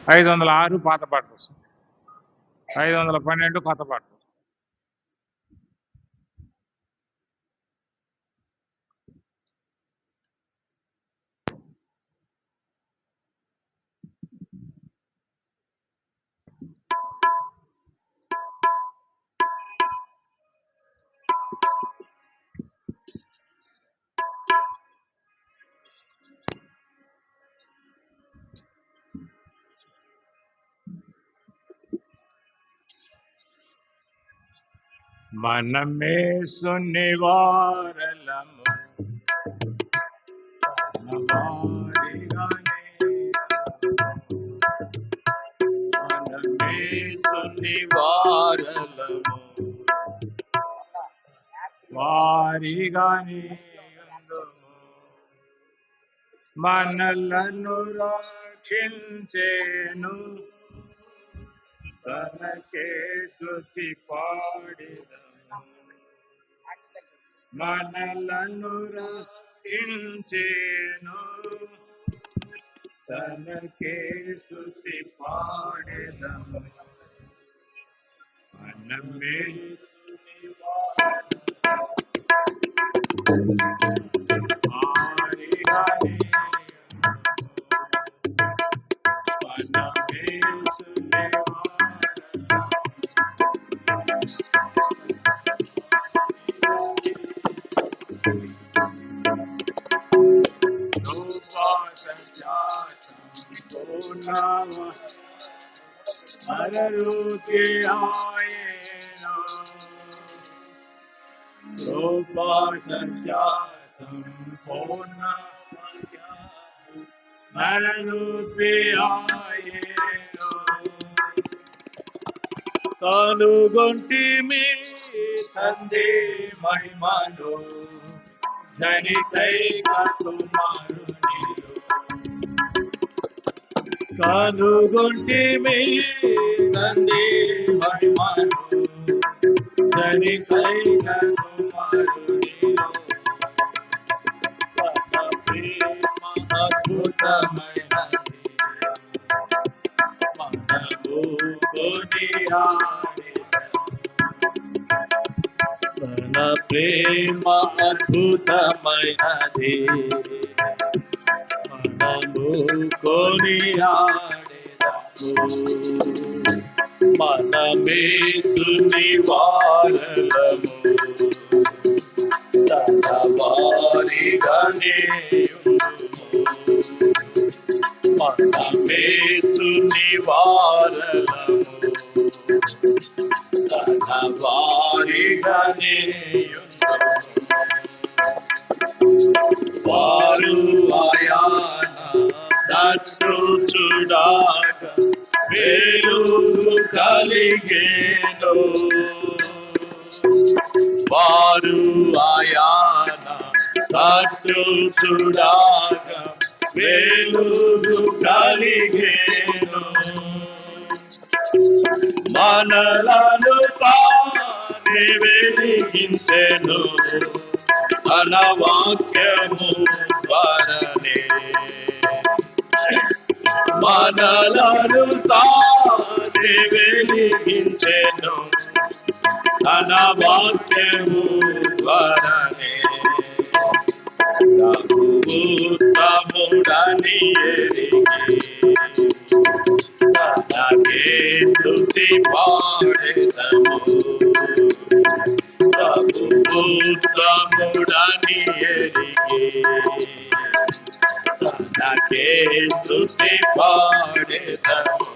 506 పాత పాట వస్తుంది, 512 కొత్త పాట వస్తుంది. మనమే సున్నివారలము మనమే సున్నివారలము వారిగానే మనలను రక్షించేను తనకే స్తుతి పాడెదము మనలను రక్షించేను తనకే స్తుతి పాడెదము మనమే మరరుకి ఆయను రూపా సంఖ్యా సంపూర్ణ మరరుకి ఆయను కనుగొంటిమి తండ్రి మహిమను జనితైక కుమారుని కనుగొంటిమి తండ్రి మహిమను జనితైక కుమారుని అద్భుతమైనది మనము మన ప్రేమ అద్భుతమైనది మనము కొనియాడెదము మనమే సున్నివారలము తన వారిగానే మనమే సున్నివారలము తన వారిగానే వారు ఆయన తట్టు చూడాక వెలుగు కలిగేను వారు ఆయన తట్టు చూడాక వెలుగు కలిగేను మనలను తానే వెలిగించెను తన వాక్యము ద్వారానే మనలను తానే వెలిగించెను తన వాక్యము ద్వారానే ఉత్తముడని ఎరిగి తనకే స్తుతి పాడెదము ఉత్తముడని ఎరిగి తనకే స్తుతి పాడెదము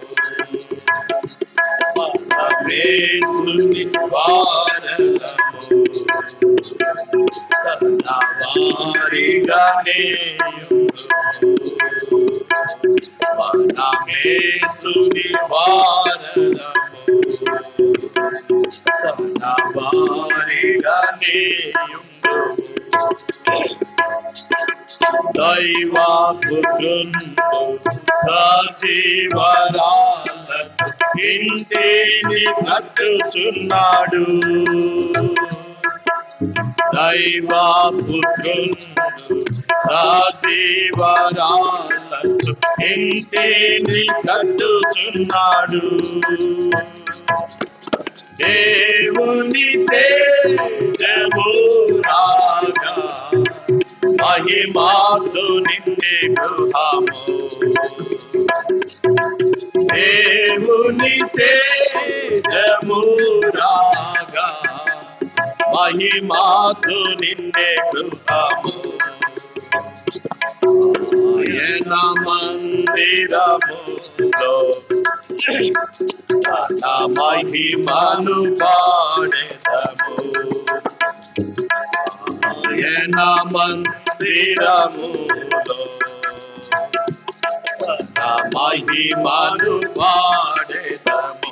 మనమే సున్నివారలము తన వారిగానే మనమే సున్నివారలము తన వారిగానే దైవ పుత్రుండు సజీవరాలకు ఇంటిని కట్టుచున్నాడు దైవ పుత్రుండు సజీవరాలతో ఇంటిని కట్టుచున్నాడు. దేవుని తేజము రాగా మహిమాతో నిండే గృహము. దేవుని తేజము రాగా మహిమాతో నిండే గృహము. ఆయన మందిరములో తన మహిమను పాడెదము. ఆయన మందిరములో తన మహిమను పాడెదము.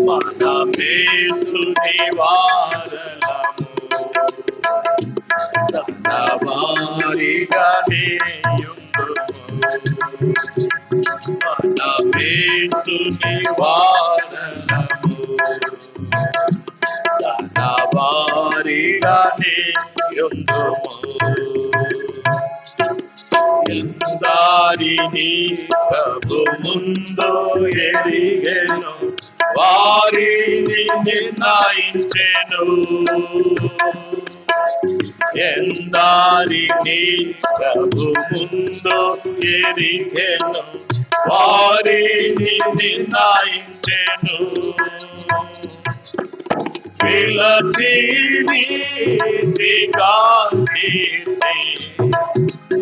మనమేసుని వారలము, తన వారిగానే యుందుము. మనమేసుని వారలము, తన వారిగానే యుందుము. ఎందరిని ప్రభు ముందు ఎరిగెను, వారిని నిర్ణయించెను. ఎందరిని ప్రభు ముందు ఎరిగెను, వారిని నిర్ణయించెను. పిలచి నీతిగా కీర్తి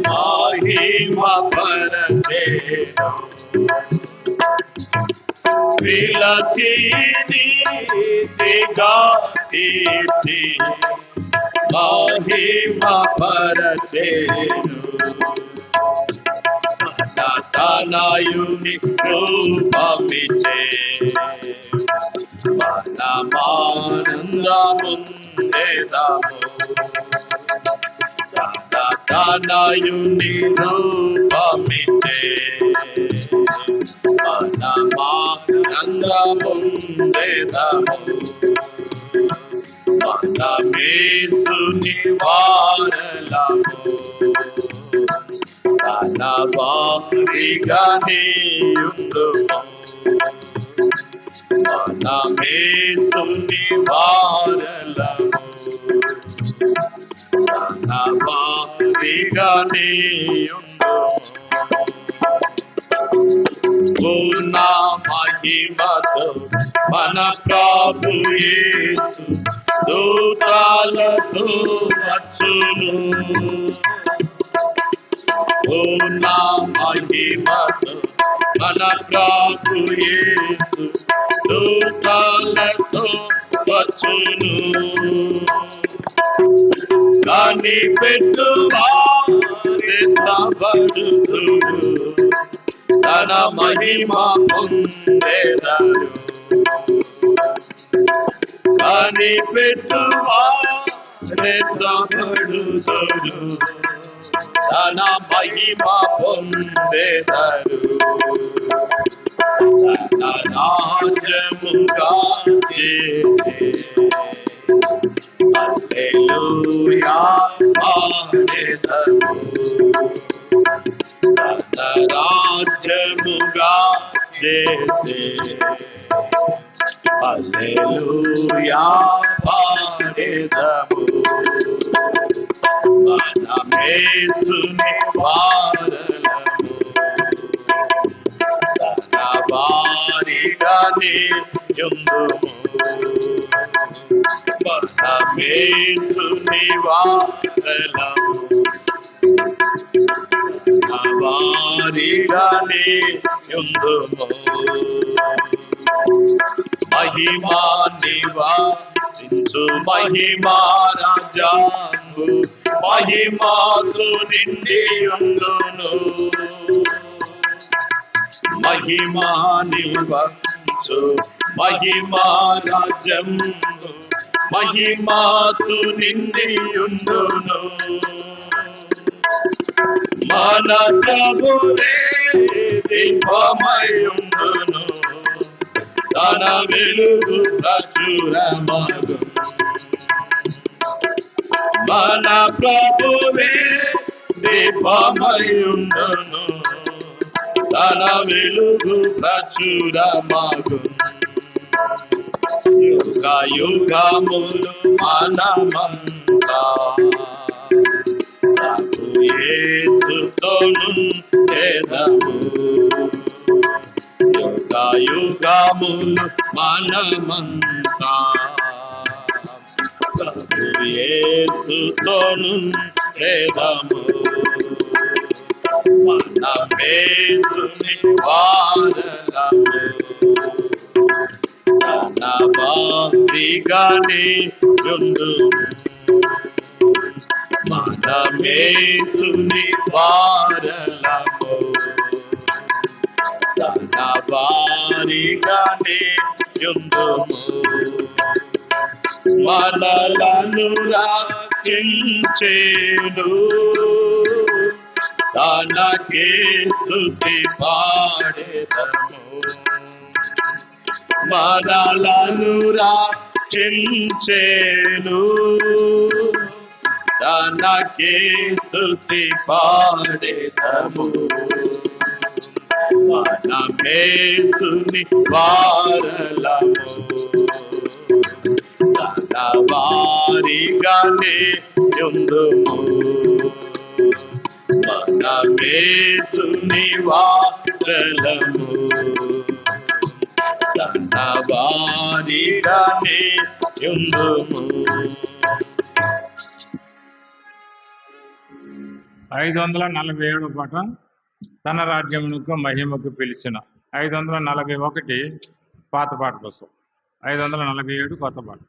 మహిమ పరచెను. పిలచి నీతిగా కీర్తి మహిమ పరచెను. తనయుని రూపమిచ్చే మనమానందముందెదము. తనయుని రూపమిచ్చే మనమానందముందెదము. మనమేసుని వారలము, తన వారిగానే యుందుము. మనమేసుని వారలము, తన వారిగానే యుందుము. పూర్ణ మహిమతో మన ప్రభు యేసు దూతలతో వచ్చును. పూర్ణ మహిమతో మన ప్రభు యేసు దూతలతో వచ్చును. కనిపెట్టువారెత్తబడుదురు, తన మహిమ పొందెదరు. కనిపెట్టువారెత్తబడుదురు, తన మహిమ పొందెదరు. తన రాజ్యముగా హల్లెలూయా పాడెదము. తన రాజ్యముగా చేసే హల్లెలూయా పాడెదము. మనమేసుని వారలము, తన వారిగానే యుందుము. మనమేసుని వారలము, తన వారిగానే యుందుము. మహిమా నివాసించు మహిమా రాజ్యాంగు మహిమాతో నిండి ఉండును. మహిమా నివాసించు మహిమా రాజ్యంగు మహిమాతో నిండి ఉండును. మన ప్రభువే దీపమయుండును, తన వెలుగు ప్రచురమగు. మన ప్రభువే దీపమయుండును, తన వెలుగు ప్రచురమగు. యుగ యుగములు మనమంతా ప్రభు యేసుతోను చేదము. యుగ యుగములు మనమంతా ప్రభు యేసుతోను చేదము. మనమేసుని వారలము, తన వారిగానే యుందుము. మనమేసుని వారలము, తన వారిగానే యుందుము. మనలను రక్షించెను, తనకే స్తుతి పాడెదము. మనలను రక్షించెను, తనకే స్తుతి పాడెదము. మనమేసుని వారలము, తన వారిగానే యుందుము. మనమేసుని వారలము, తన వారిగానే యుందుము. 547 పాట తన రాజ్యమునకు మహిమకు పిలిచిన. 541 పాత పాట కోసం, 547 కొత్త పాట.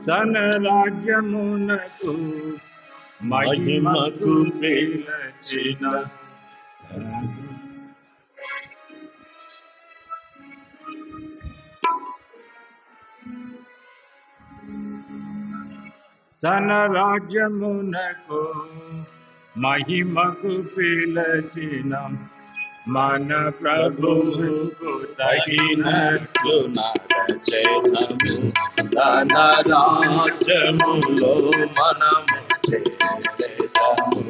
తన రాజ్యమునకు మహిమకు పిలిచిన, తన రాజ్యమునకు మహిమకు పిలిచిన మన ప్రభువుకు తగినట్లు నడచెదము. తన రాజ్యములో మనము చేరెదము.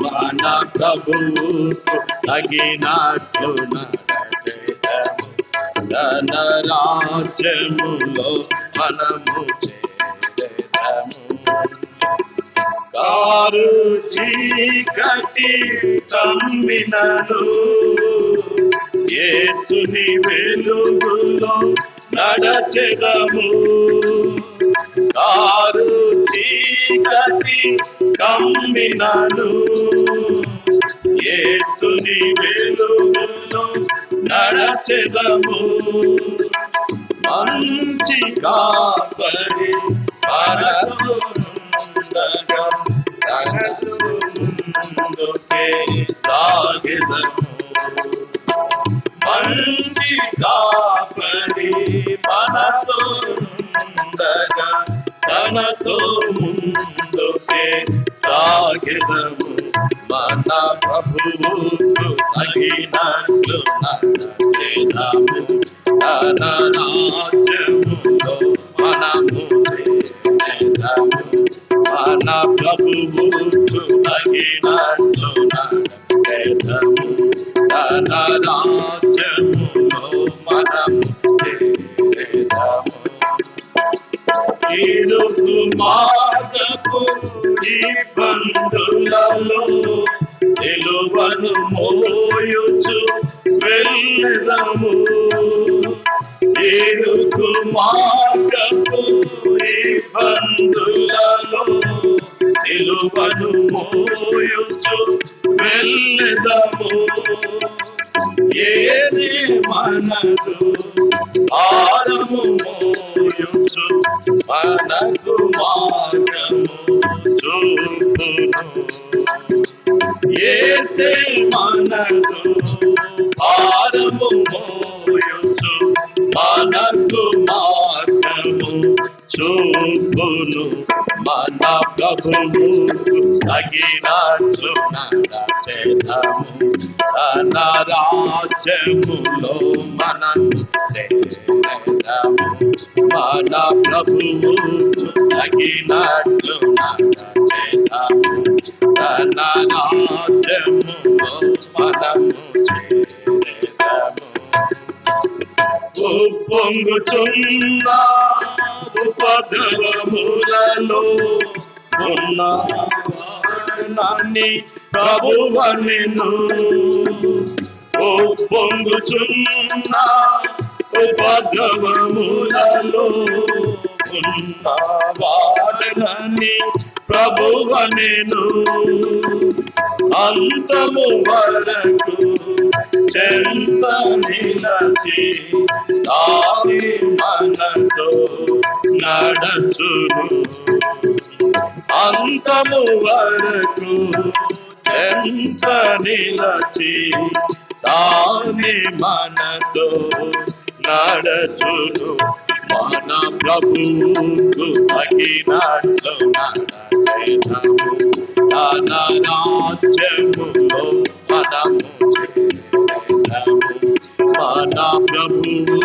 మన ప్రభువుకు తగినట్లు నడచెదము. తన రాజ్యములో మనము చేరెదము. కారు చీకటి కమ్మినను, యేసుని వెలుగులో నడచెదము. కారు చీకటి కమ్మినను, యేసుని వెలుగులో నడచెదము. మంచి కాపరి మనకు ఉండగా తనకు ముందుకే సాగెదము. మంచి కాపరి మనతో ఉండగా తనతో ముందుకే సాగెదము. మన ప్రభువుకు తగినట్లు నడచెదము. తన రాజ్యములో మనము చేరెదము. మన ప్రభువుకు తగినట్లు నడచెదము. తన రాజ్యములో మనము చేరెదము. ఇరుకు మార్గపు ఈ బంధులలో నిలువను మోయుచు వెళ్ళెదము. ఇరుకు మార్గపు ఈ బంధులలో నిలువను మోయుచు వెళ్ళెదము. ఏది మనకు భారము మోయుచు మనకు మార్గము చూపును. ఏసే మనకు భారము మోయుచు మనకు మార్గము చూపును. మన ప్రభువు తగినట్లు నడచెదము తన రాజ్యములో మనం చేరదము మన ప్రభువు తగినట్లు నడచెదము తన రాజ్యములో మనము చేరదము ఉప్పొంగుచున్న ఉపద్రవములలో ఉన్న వారిని ప్రభువనెను ఉప్పొంగుచున్న ఉపద్రవములలో ఉన్న వారిని ప్రభువనెను అంతము వరకు చెంత నిలచి తావి మనతో నడచును అంతము వరకు చెంత నిలచి తావి మనతో నడచును మన ప్రభువుకు తగినట్లు నడచెదము తన రాజ్యములో మనము చేరదము మన ప్రభువుకు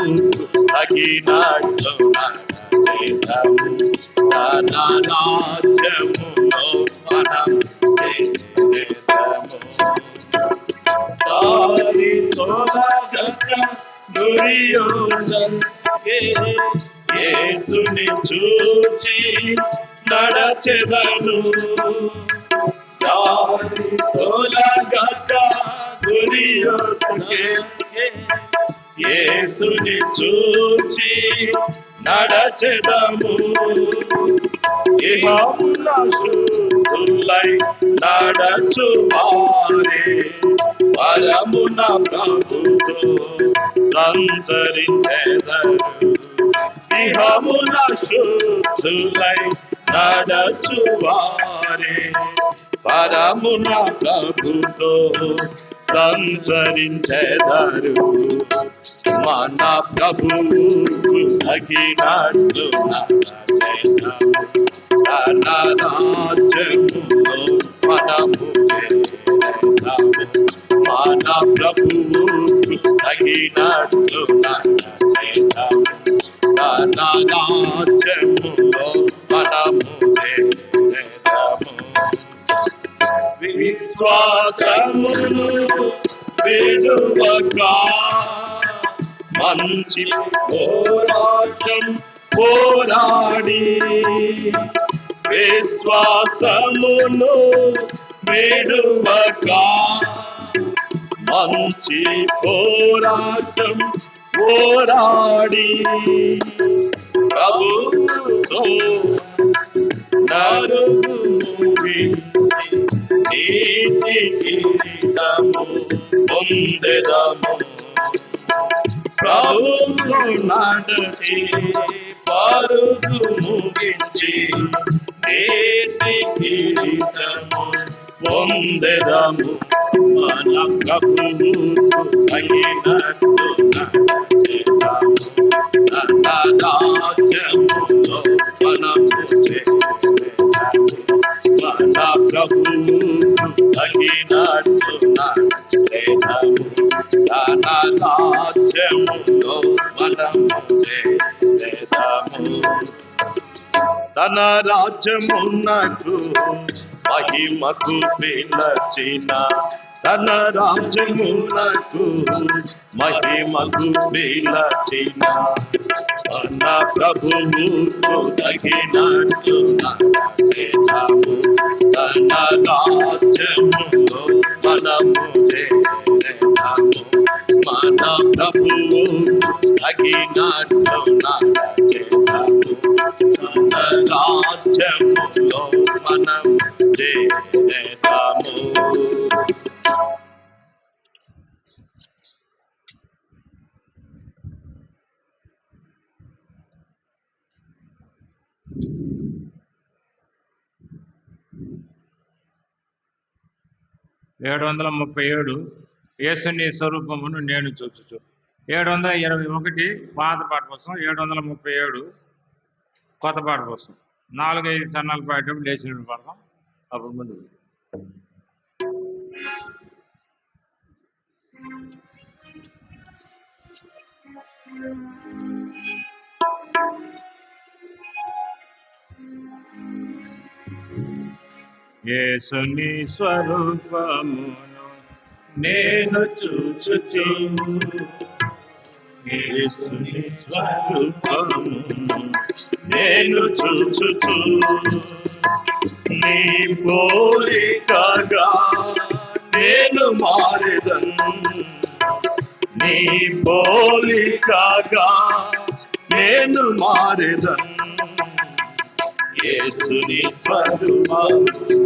తగినట్లు నడచెదము తన రాజ్యములో మనము చేరదము దారి తొలగక దుర్యోధన యేసుని చూచి నడచెదను దారి తొలగక దుర్యోధన యేసుని చూచి నడచెదము ఇహమున శుద్ధులై నడచువారే పరమున ప్రభుతో సంచరించెదరు ఇహమున శుద్ధులై నడచువారే పరమున ప్రభుతో సంచరించెదరు మన ప్రభువుకు తగినట్లు నడచెదము తన రాజ్యములో మనము చేరదము మన ప్రభువుకు తగినట్లు నడచెదము తన రాజ్యములో మనము చేరదము విశ్వాసమును విడువక మంచి పోరాటం పోరాడి విశ్వాసమును విడువక మంచి పోరాటం పోరాడి ప్రభుతో నరుగు నీతి కిరీటము పొందెదము ప్రభువు నడచి పరుగు ముగించి నీతి కిరీటము పొందెదము మన ప్రభువు తగినట్లు నడచెదము తన రాజ్యములో మనము చేరదము మన ప్రభువు తగినట్లు నడచెదము తన రాజ్యములో మనము చేరదము తన రాజ్యమునకు మహిమకు పిలచిన తన రాజ్యమునకు మహిమకు పిలచిన మన ప్రభువుకు తగినట్లు నడచెదము తన రాజ్యములో మనము చేరదము మన ప్రభువుకు తగినట్లు నడచెదము తన రాజ్యములో మనము చేరదము. ఏడు 737 యేసుని స్వరూపమును నేను చూచుచు. 721 పాత పాట కోసం, 737 కొత్త పాట కోసం. 4-5 చరణాలు పాడేటప్పుడు లేచినప్పుడు పాడదాం. అప్పుడు ముందు యేసుని స్వరూపమును నేను చూచుచు, యేసుని స్వరూపమును నేను చూచుచు, నీ పోలికగా నేను మారెదను, నీ పోలికగా నేను మారెదను. యేసుని స్వరూపమును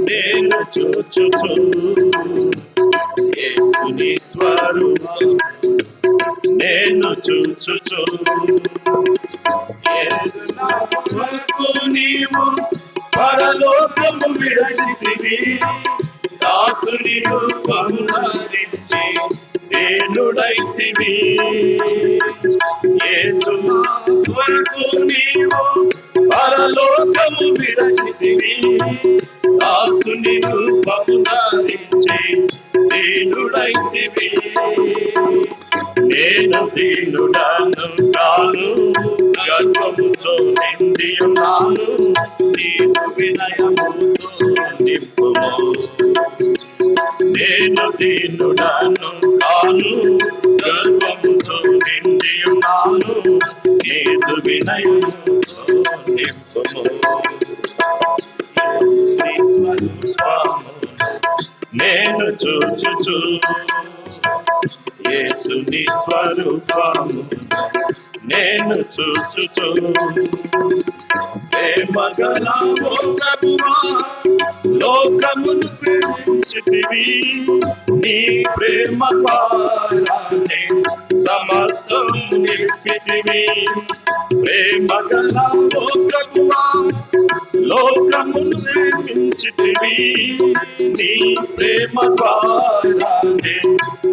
నేను చూచుచు, యేసుని స్వరూపమును నేను చూచుచు, యేసు నీవు పరలోకము విడచితివి, దాసుని రూపము ధరించి దేనుడైతివి. యేసు కొరకు నీవు పరలోకము విడచితివి, దాసుని రూపము ధరించి దేనుడైతివి. నేను దీనుడను కాను, గర్వముతో నిండి ఉన్నాను, నీవు వినయముతో నింపుము. నేను దీనుడను కాను, గర్వముతో నిండి ఉన్నాను, నీవు వినయముతో నింపుము. నేను చూచుచు, యేసుని స్వరూపము నేను చూచుచు, ప్రేమగల ఓ ప్రభువా లోకమును ప్రేమించితివి, నీ ప్రేమ ద్వారానే సమస్తం నిలిపితివి. ప్రేమగల ఓ ప్రభువా లోకమును ప్రేమించితివి, నీ ప్రేమ ద్వారానే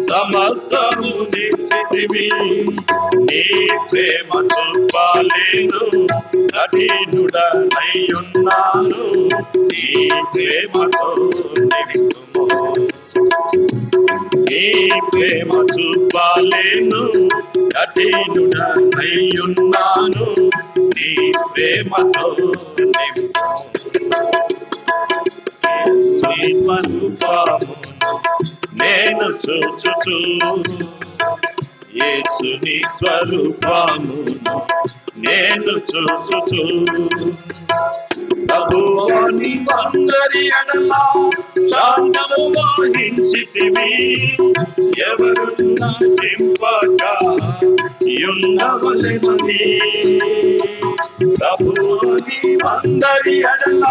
సమస్తము నిలిపితివి. నీ ప్రేమ చూపాలేను, కఠినుడనై ఉన్నాను, నీ ప్రేమతో నిలుపుము. నీ ప్రేమ చూపాలేను, కఠినుడనై ఉన్నాను, నీ ప్రేమతో నిలుపుము. నీ స్వరూపమును నేను చూచుచు, యేసుని స్వరూపమును నేను చూచుచు, ప్రభువాని అందరి ఎడల శాంతము వహించితివి, ఎవరున్నా చింపక యున్నవలెనని. ప్రభువాని అందరి ఎడల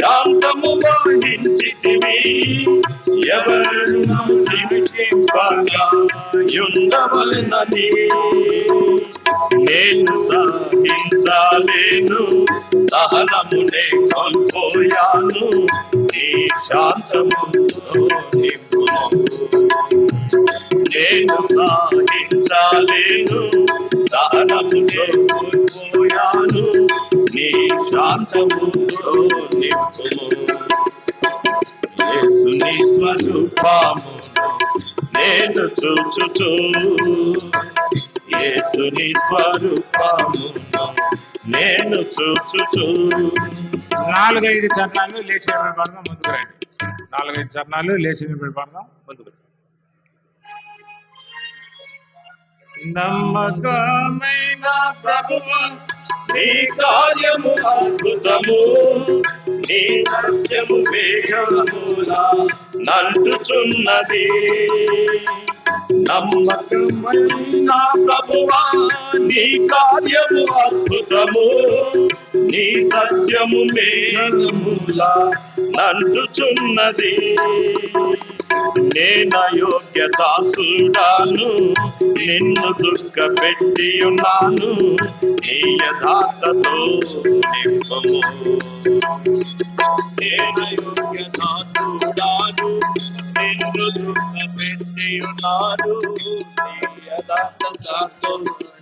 శాంతము వహించితివి, ఎవరున్నా చింపక యున్నవలెనని. నేను సహించలేను, సహనమునే కోల్పోయాను, నీ శాంతముతో నింపుము. నేను సహించలేను, సహనమునే కోల్పోయాను, నీ శాంతముతో నింపుము. యేసుని స్వరూపమును నేను చూచుచు, యేసుని స్వరూపమును నేను చూచుచు. 4-5 చరణాలు లేచినప్పుడు పాడదాం. ముందుకు రండి. 4-5 చరణాలు లేచినప్పుడు పాడదాం. ముందుకు రండి. నమ్మకమైన ప్రభువా నీ కార్యము అద్భుతము, నీ సత్యము వేగములా నంటుచున్నది. నమ్మకమైన ప్రభువా నీ కార్యము అద్భుతము, నీ సత్యము వేగములా నంటుచున్నది. నేను యోగ్యదాసుడాను, నిన్ను దుఃఖ పెట్టి ఉన్నాను, నీ యథార్థతో నింపుము. నేను యోగ్యదాసుడాను, నిన్ను దుఃఖ పెట్టి ఉన్నాను, నీ యథార్థతో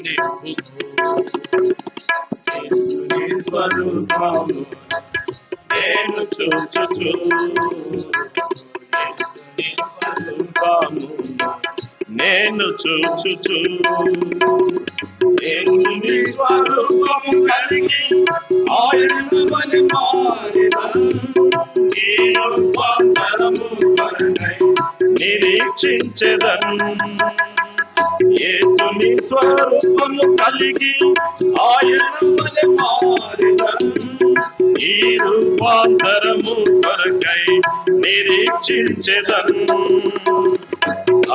నింపుము. యేసుని స్వరూపమును స్వరూపము నేను చూచుచు యేసుని స్వరూపము నేను చూచుచు యేసుని స్వరూపము కలిగి ఆయనను వలె మారెదను ఈ రూపాంతరము కొరకై నిరీక్షించెదను యేసుని స్వరూపము కలిగి ఆయనను వలె మారెదను ఈ రూపాంతరము కొరకై నిరీక్షించెదను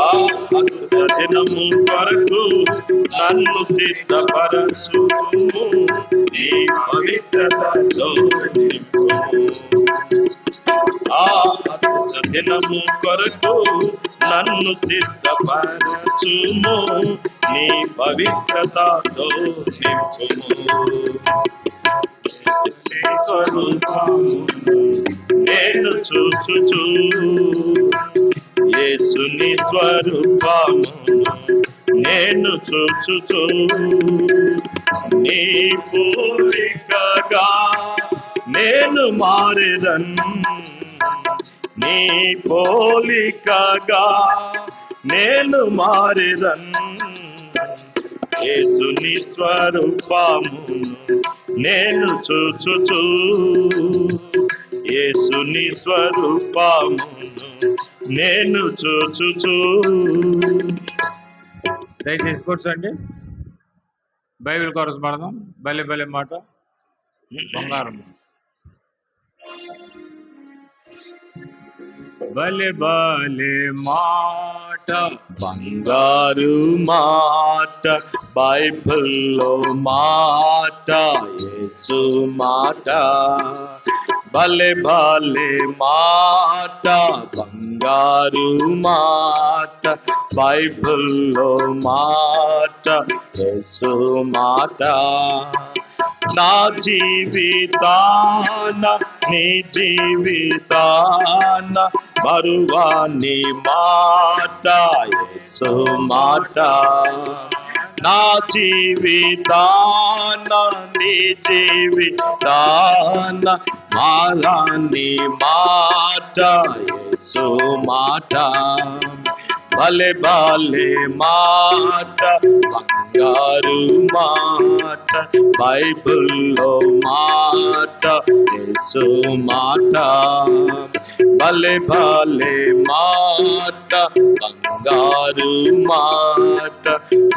ఆ అద్భుత దినము కొరకు నన్ను సిద్ధపరచుము నీ పవిత్రతతో నింపుము ఆ అద్భుత దినము కొరకు నన్ను సిద్ధపరచుము నీ పవిత్రతతో నింపుము నీ స్వరూపము నేను చూచుచు యేసుని స్వరూపమును నేను చూచుచు నీ పోలికగా నేను మారెదను నీ పోలికగా నేను మారెదను యేసుని స్వరూపమును నేను చూచుచు యేసుని స్వరూపమును నేను చూచుచు దయచేసి కూర్చోండి. బైబిల్ కొరసు పడదాం. బలే బలే మాట బంగారం. బలే బలే మాట బంగారు మాట బైబిల్లో మాట యేసు మాట భలే భలే మాట బంగారు మాట బైబిల్లో మాట యేసు మాట నా జీవితాన నీ జీవితాన మరువాని మాట యేసు మాట నా జీవితాన నీ జీవితాన మారాని మాట యేసు మాట భలే భలే మాట బంగారు మాట బైబిల్లో మాట యేసు మాట భలే భలే మాట బంగారు మాట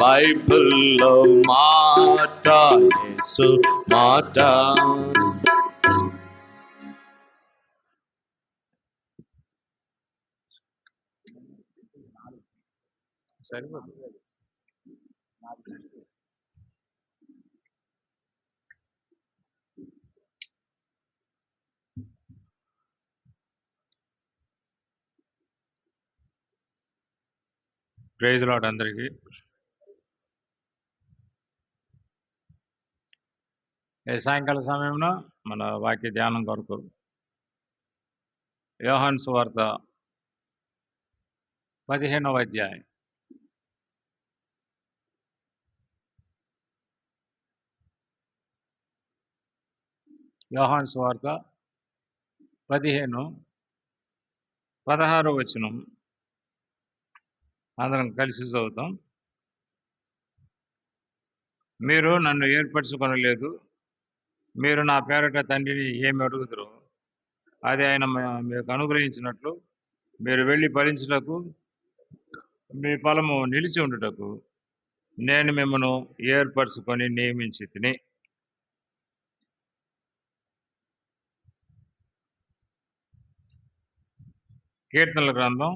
బైబిల్లో మాట యేసు మాట సరిపోతుంది. ప్రైజ్ లార్డ్ అందరికీ. ఈ సాయంకాల సమయంలో మన వాక్య ధ్యానం కొరకు యోహాను సువార్త 15వ అధ్యాయం యోహాను సువార్త 15:16 వచనం అందరం కలిసి చదువుతాం. మీరు నన్ను ఏర్పరచుకొనలేదు, మీరు నా పేరట తండ్రిని ఏమి అడుగుతారో అది ఆయన మీకు అనుగ్రహించినట్లు మీరు వెళ్ళి ఫలించుటకు మీ ఫలము నిలిచి ఉండుటకు నేను మిమ్మను ఏర్పరచుకొని నియమించి తిని. కీర్తనల గ్రంథం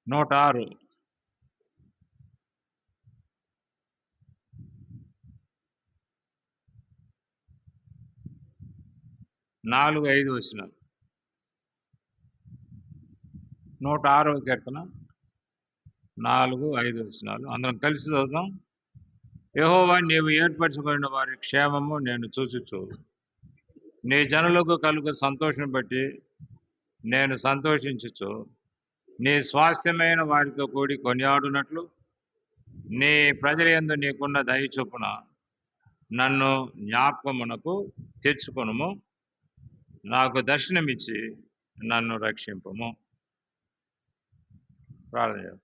106 4-5 వచనాలు. 106వ కీర్తన 4-5 వచనాలు అందరం కలిసి చదువుతాం. యెహోవా నీవు ఏర్పరచుకున్న వారి క్షేమము నేను చూచుచు నీ జనులకు కలుగు సంతోషం బట్టి నేను సంతోషించుచు నీ స్వాస్థ్యమైన వారితో కూడి కొనియాడునట్లు నీ ప్రజల యందు నీకున్న దయ చొప్పున నన్ను జ్ఞాపకమునకు తెచ్చుకొనుము. నాకు దర్శనమిచ్చి నన్ను రక్షింపము. ప్రార్థన చేద్దాం.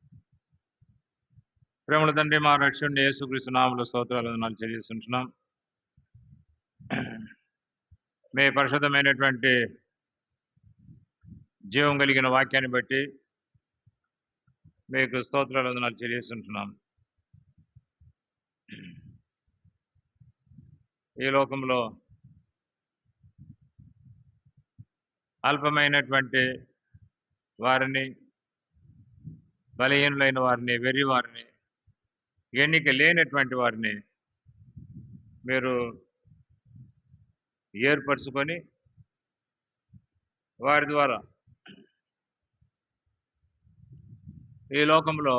ప్రేమల తండ్రి, మా రక్షకుని యేసుక్రీస్తు నామములో స్తోత్రాలు వందనాలు చెల్లిస్తుంటున్నాం. మీ పరిశుద్ధమైనటువంటి జీవం కలిగిన వాక్యాన్ని బట్టి మీకు స్తోత్రాలు వందనాలు చెల్లిస్తుంటున్నాం. ఈ లోకంలో అల్పమైనటువంటి వారిని, బలహీనులైన వారిని, వెర్రి వారిని, ఎన్నిక లేనటువంటి వారిని మీరు ఏర్పరచుకొని వారి ద్వారా ఈ లోకంలో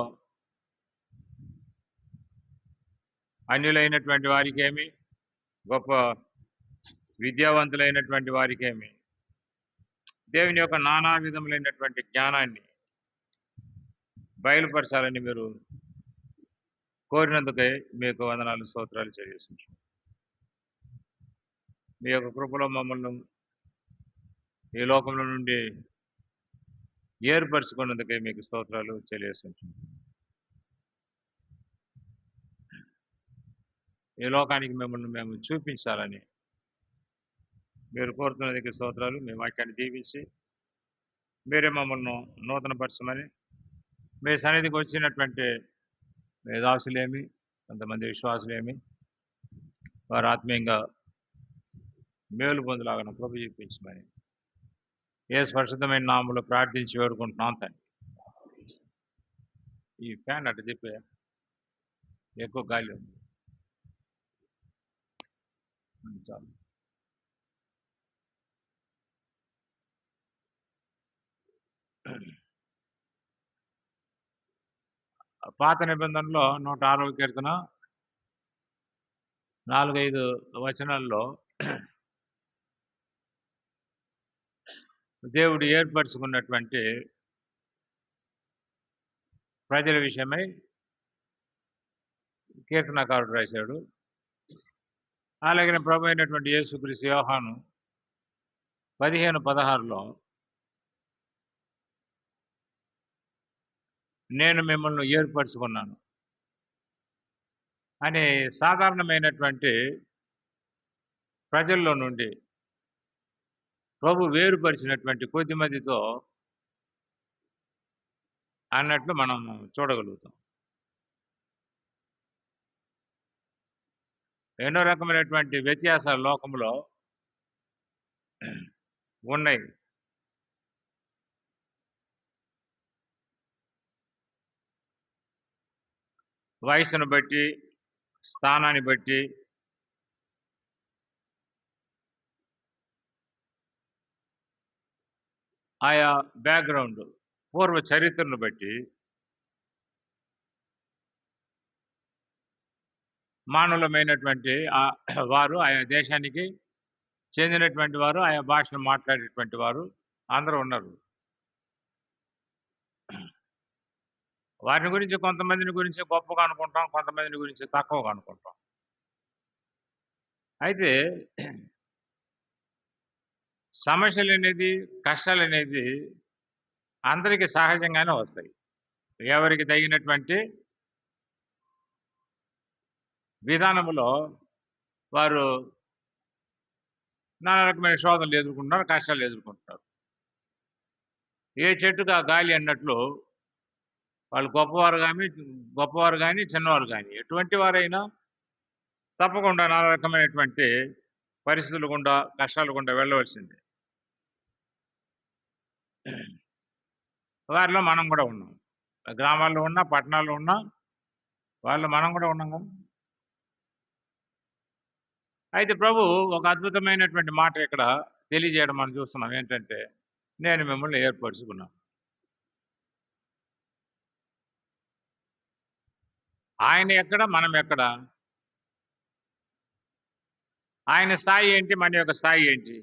అన్యులైనటువంటి వారికేమి, గొప్ప విద్యావంతులైనటువంటి వారికేమి దేవుని యొక్క నానా విధములైనటువంటి జ్ఞానాన్ని బయలుపరచాలని మీరు కోరినందుకే మీకు వందనాలు స్తోత్రాలు చెల్లిస్తున్నాను. మీ యొక్క కృపలో మమ్మల్ని ఈ లోకంలో నుండి ఏర్పరచుకున్నందుకే మీకు స్తోత్రాలు చెల్లిస్తున్నాను. ఈ లోకానికి మిమ్మల్ని మేము చూపించాలని మీరు కోరుతున్నదికి స్తోత్రాలు. మీ వాక్యాన్ని దీవించి మీరే మమ్మల్ని నూతనపరచమని, మీ సన్నిధికి వచ్చినటువంటి మీ దాసులేమి, కొంతమంది విశ్వాసులేమి, వారు ఆత్మీయంగా మేలు పొందులాగా కృప చూపించమని యేసు పరిశుద్ధమైన నామములో ప్రార్థించి వేడుకుంటున్నాం తండ్రి. ఈ ఫ్యాన్ అటు చెప్పే ఎక్కువ గాలి ఉంది. చాలు. పాత నిబంధనలో 106వ కీర్తన 4-5 వచనాల్లో దేవుడు ఏర్పరచుకున్నటువంటి ప్రజల విషయమై కీర్తనకారుడు రాశాడు. అలాగే ప్రభు అయినటువంటి యేసుక్రీస్తు యోహాను 15:16లో నేను మిమ్మల్ని ఏర్పరచుకున్నాను అనే సాధారణమైనటువంటి ప్రజల్లో నుండి ప్రభు వేరుపరిచినటువంటి కొద్దిమందితో అన్నట్లు మనం చూడగలుగుతాం. ఎన్నో రకమైనటువంటి వ్యత్యాసాలు లోకంలో ఉన్నాయి. వయసును బట్టి, స్థానాన్ని బట్టి, ఆయా బ్యాక్గ్రౌండ్ పూర్వ చరిత్రను బట్టి మానవులమైనటువంటి వారు, ఆయా దేశానికి చెందినటువంటి వారు, ఆయా భాషను మాట్లాడేటువంటి వారు అందరూ ఉన్నారు. వారిని గురించి కొంతమందిని గురించి గొప్పగా అనుకుంటాం, కొంతమందిని గురించి తక్కువగా అనుకుంటాం. అయితే సమస్యలు అనేది, కష్టాలు అనేది అందరికీ సహజంగానే వస్తాయి. ఎవరికి తగినటువంటి విధానంలో వారు నానా రకమైన శోధనలు ఎదుర్కొంటున్నారు, కష్టాలు ఎదుర్కొంటున్నారు. ఏ చెట్టుగా గాలి అన్నట్లు వాళ్ళు గొప్పవారు కానీ చిన్నవారు కానీ ఎటువంటి వారైనా తప్పకుండా నానా రకమైనటువంటి పరిస్థితులు గుండా, కష్టాలు గుండా వెళ్ళవలసిందే. వారిలో మనం కూడా ఉన్నాం. గ్రామాల్లో ఉన్నా, పట్టణాల్లో ఉన్నా వాళ్ళు మనం కూడా ఉన్నాం కదా. అయితే ప్రభు ఒక అద్భుతమైనటువంటి మాట ఇక్కడ తెలియజేయడం మనం చూస్తున్నాం. ఏంటంటే, నేను మిమ్మల్ని ఏర్పరచుకున్నాను. ఆయన ఎక్కడ, మనం ఎక్కడ? ఆయన స్థాయి ఏంటి, మన యొక్క స్థాయి ఏంటి?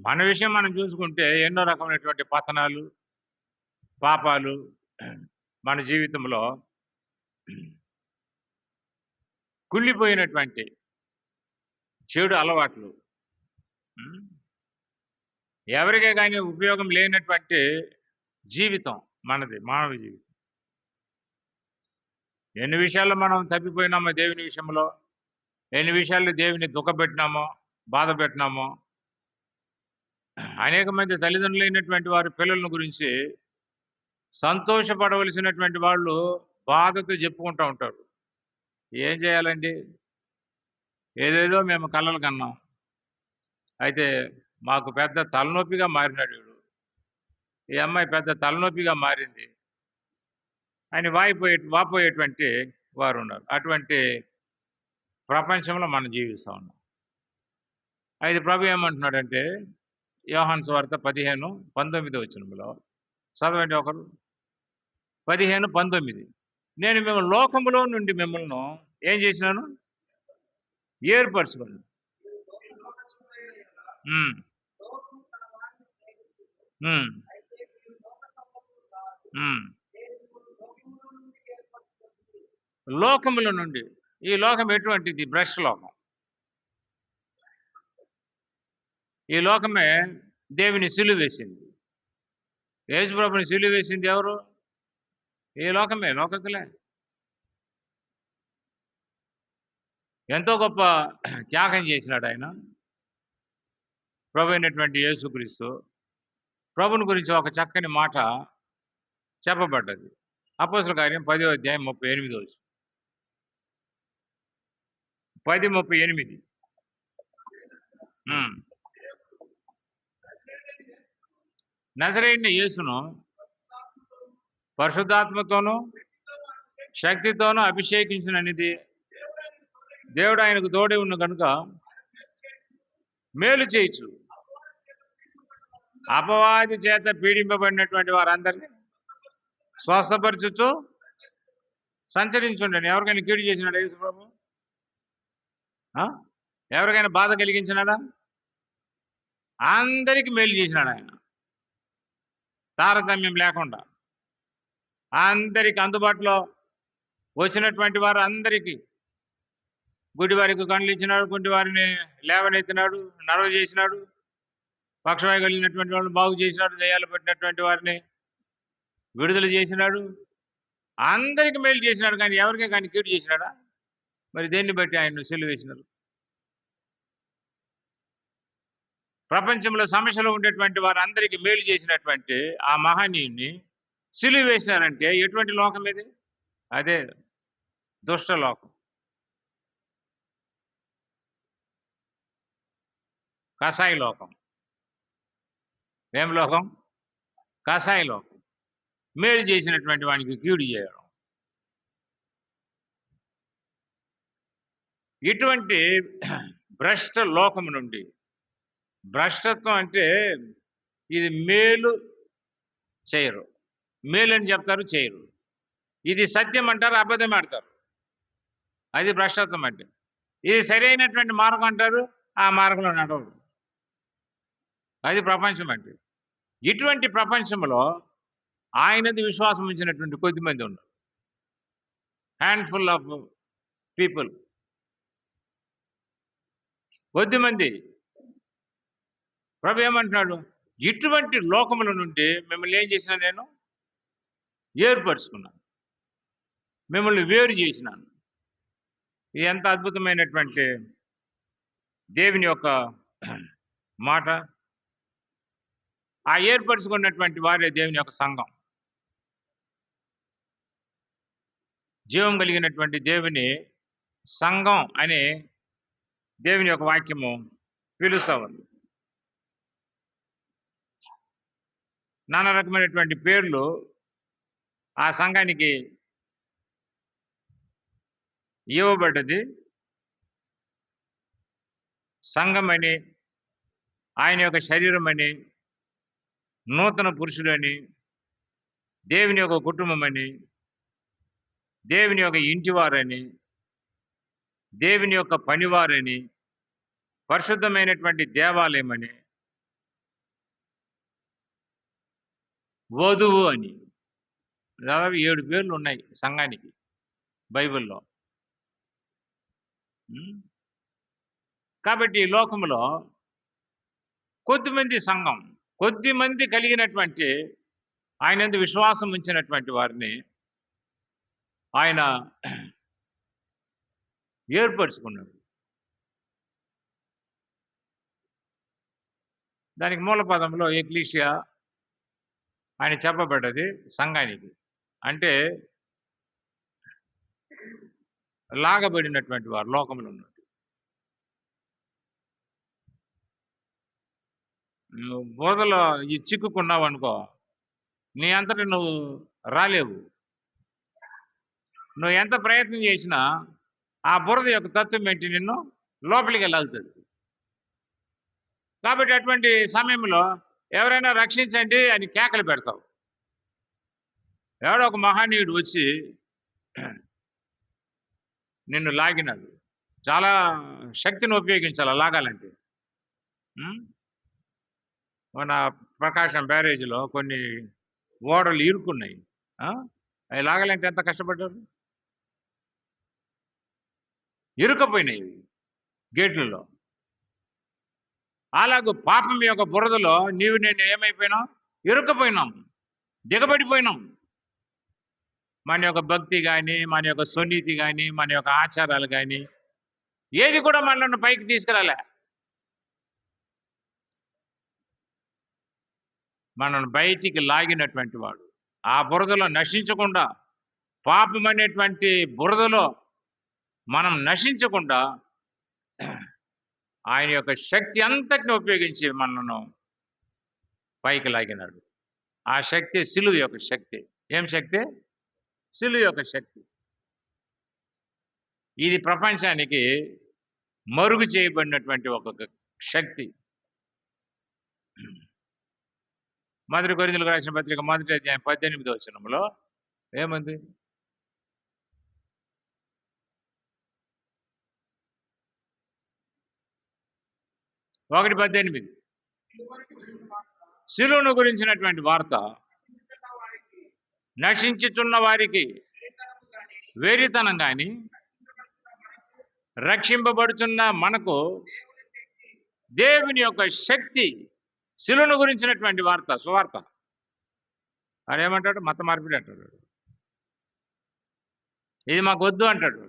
మన విషయం మనం చూసుకుంటే ఎన్నో రకమైనటువంటి పతనాలు, పాపాలు మన జీవితంలో కుళ్ళిపోయినటువంటి చెడు అలవాట్లు, ఉమ్, ఎవరికే కానీ ఉపయోగం లేనటువంటి జీవితం మనది, మానవ జీవితం. ఎన్ని విషయాల్లో మనం తప్పిపోయినామో దేవుని విషయంలో, ఎన్ని విషయాల్లో దేవుని దుఃఖపెట్టినామో, బాధ పెట్టినామో. అనేక మంది తల్లిదండ్రులైనటువంటి వారి పిల్లల గురించి సంతోషపడవలసినటువంటి వాళ్ళు బాధతో చెప్పుకుంటూ ఉంటారు. ఏం చేయాలండి? ఏదేదో మేము కలలు కన్నాం, అయితే మాకు పెద్ద తలనొప్పిగా మారినాడు వీడు, ఈ అమ్మాయి పెద్ద తలనొప్పిగా మారింది అని వాపోయేటువంటి వారు ఉన్నారు. అటువంటి ప్రపంచంలో మనం జీవిస్తూ ఉన్నాం. అయితే ప్రభు ఏమంటున్నాడంటే యోహాను సువార్త 15:19 చదవండి ఒకరు. 15:19. నేను మిమ్మల్ని లోకములో నుండి మిమ్మల్ని ఏం చేసినాను? ఏర్పరచుకున్నాను. ఉమ్, ఉమ్, ఉమ్. లోకముల నుండి. ఈ లోకం ఎటువంటిది? భ్రష్ట లోకం. ఈ లోకమే దేవుని సిలువ వేసింది. యేసు ప్రభుని సిలువ వేసింది ఎవరు? ఈ లోకమే, లోకస్తులే. ఎంతో గొప్ప త్యాగం చేసినాడు ఆయన, ప్రభు అయినటువంటి యేసుక్రీస్తు. ప్రభుని గురించి ఒక చక్కని మాట చెప్పబడ్డది. అపోస్తల కార్యం 10:38. 10:38. నజరేయుడైన యేసును పరిశుద్ధాత్మతోనూ శక్తితోనూ అభిషేకించిననిది దేవుడు ఆయనకు తోడే ఉన్న కనుక మేలు చేయొచ్చు, అపవాది చేత పీడింపబడినటువంటి వారందరినీ స్వస్థపరచుచు సంచరించుండని. ఎవరికైనా కీడు చేసినాడా యేసు ప్రభు? ఎవరికైనా బాధ కలిగించినాడా? అందరికీ మేలు చేసినాడు ఆయన, తారతమ్యం లేకుండా. అందరికి అందుబాటులో వచ్చినటువంటి వారు అందరికీ, గుడ్డివారికి కళ్ళు ఇచ్చినాడు, గుడ్డివారిని లేవనెత్తినాడు, నడవ చేసినాడు, పక్షవాయు కలిగినటువంటి వాళ్ళని బాగు చేసినాడు, దయ్యాలు పట్టినటువంటి వారిని విడుదల చేసినాడు, అందరికి మేలు చేసినాడు. కానీ ఎవరికే కానీ కీడు చేసినాడా? మరి దేన్ని బట్టి ఆయన సిలువ వేసినారు? ప్రపంచంలో సమస్యలో ఉండేటువంటి వారు అందరికీ మేలు చేసినటువంటి ఆ మహనీయుని సిలువ వేసినారంటే ఎటువంటి లోకం ఇది? అదే దుష్ట లోకం, కషాయ లోకం. ఏం లోకం? కషాయ లోకం. మేలు చేసినటువంటి వానికి కీడు చేయడం. ఇటువంటి భ్రష్ట లోకము నుండి, భ్రష్టత్వం అంటే ఇది మేలు చేయరు, మేలు అని చెప్తారు చేయరు, ఇది సత్యం అంటారు అబద్ధం ఆడతారు, అది భ్రష్టత్వం అంటే. ఇది సరైనటువంటి మార్గం అంటారు, ఆ మార్గంలో నడవరు, అది ప్రపంచం అంటే. ఇటువంటి ప్రపంచంలో ఆయనది విశ్వాసం ఉంచినటువంటి కొద్దిమంది ఉన్నారు, హ్యాండ్ఫుల్ ఆఫ్ పీపుల్, కొద్దిమంది. ప్రభు ఏమంటున్నాడు? ఇటువంటి లోకముల నుండి మిమ్మల్ని ఏం చేసినా నేను ఏర్పరచుకున్నాను, మిమ్మల్ని వేరు చేసినాను. ఇది ఎంత అద్భుతమైనటువంటి దేవుని యొక్క మాట. ఆ ఏర్పరచుకున్నటువంటి వారే దేవుని యొక్క సంఘం, జీవం కలిగినటువంటి దేవుని సంఘం అని దేవుని యొక్క వాక్యము పిలుస్తూ ఉంది. నానా రకమైనటువంటి పేర్లు ఆ సంఘానికి ఇవ్వబడ్డది. సంఘం అని, ఆయన యొక్క శరీరం అని, నూతన పురుషుడు అని, దేవుని యొక్క కుటుంబం అని, దేవుని యొక్క ఇంటివారని, దేవుని యొక్క పనివారని, పరిశుద్ధమైనటువంటి దేవాలయం అని, వధువు అని. దాదాపు 7 పేర్లు ఉన్నాయి సంఘానికి బైబిల్‌లో. హ్మ్. కాబట్టి ఈ లోకంలో కొద్దిమంది సంఘం, కొద్దిమంది కలిగినటువంటి ఆయనందు విశ్వాసం ఉంచినటువంటి వారిని ఆయన ఏర్పరచుకున్నాడు. దానికి మూల పదంలో ఎక్లీషియా ఆయన చెప్పబడ్డది సంఘానికి. అంటే లాగబడినటువంటి వారు లోకంలో ఉన్నట్టు. నువ్వు బురదలో చిక్కుకున్నావు అనుకో, నీ అంతట నువ్వు రాలేవు. నువ్వు ఎంత ప్రయత్నం చేసినా ఆ బురద యొక్క తత్వం ఏంటి నిన్ను లోపలికి లాగుతుంది. కాబట్టి అటువంటి సమయంలో ఎవరైనా రక్షించండి అని కేకలు పెడతావు. ఎవడో ఒక మహనీయుడు వచ్చి నిన్ను లాగినాడు. చాలా శక్తిని ఉపయోగించాలి లాగాలంటే. మన ప్రకాశం బ్యారేజీలో కొన్ని ఓడలు ఇరుక్కున్నాయి. అవి లాగాలంటే ఎంత కష్టపడ్డారు. ఇరుకపోయినాయి గేట్లలో. అలాగూ పాపం యొక్క బురదలో నీవు నేను ఏమైపోయినాం, ఇరుక్కపోయినాం, దిగబడిపోయినాం. మన యొక్క భక్తి కానీ, మన యొక్క సునీతి కానీ, మన యొక్క ఆచారాలు కానీ ఏది కూడా మనల్ని పైకి తీసుకురాలే. మనల్ని బయటికి లాగినటువంటి వాడు ఆ బురదలో నశించకుండా, పాపం అనేటువంటి బురదలో మనం నశించకుండా ఆయన యొక్క శక్తి అంతటిని ఉపయోగించి మనను పైకి లాగినాడు. ఆ శక్తి సిలువ యొక్క శక్తి. ఏం శక్తి? సిలువ యొక్క శక్తి. ఇది ప్రపంచానికి మరుగు చేయబడినటువంటి ఒక శక్తి. మొదటి కొరింథీయులకు రాసిన పత్రిక 1వ అధ్యాయం 18వ వచనంలో ఏముంది? ఒకటి 18. సిలువను గురించినటువంటి వార్త నశించుచున్న వారికి వేరితనం కానీ, రక్షింపబడుతున్న మనకు దేవుని యొక్క శక్తి. సిలువను గురించినటువంటి వార్త, సువార్త. ఆడేమంటాడు? మత మార్పిడి అంటాడు. ఇది మాకు వద్దు అంటాడు.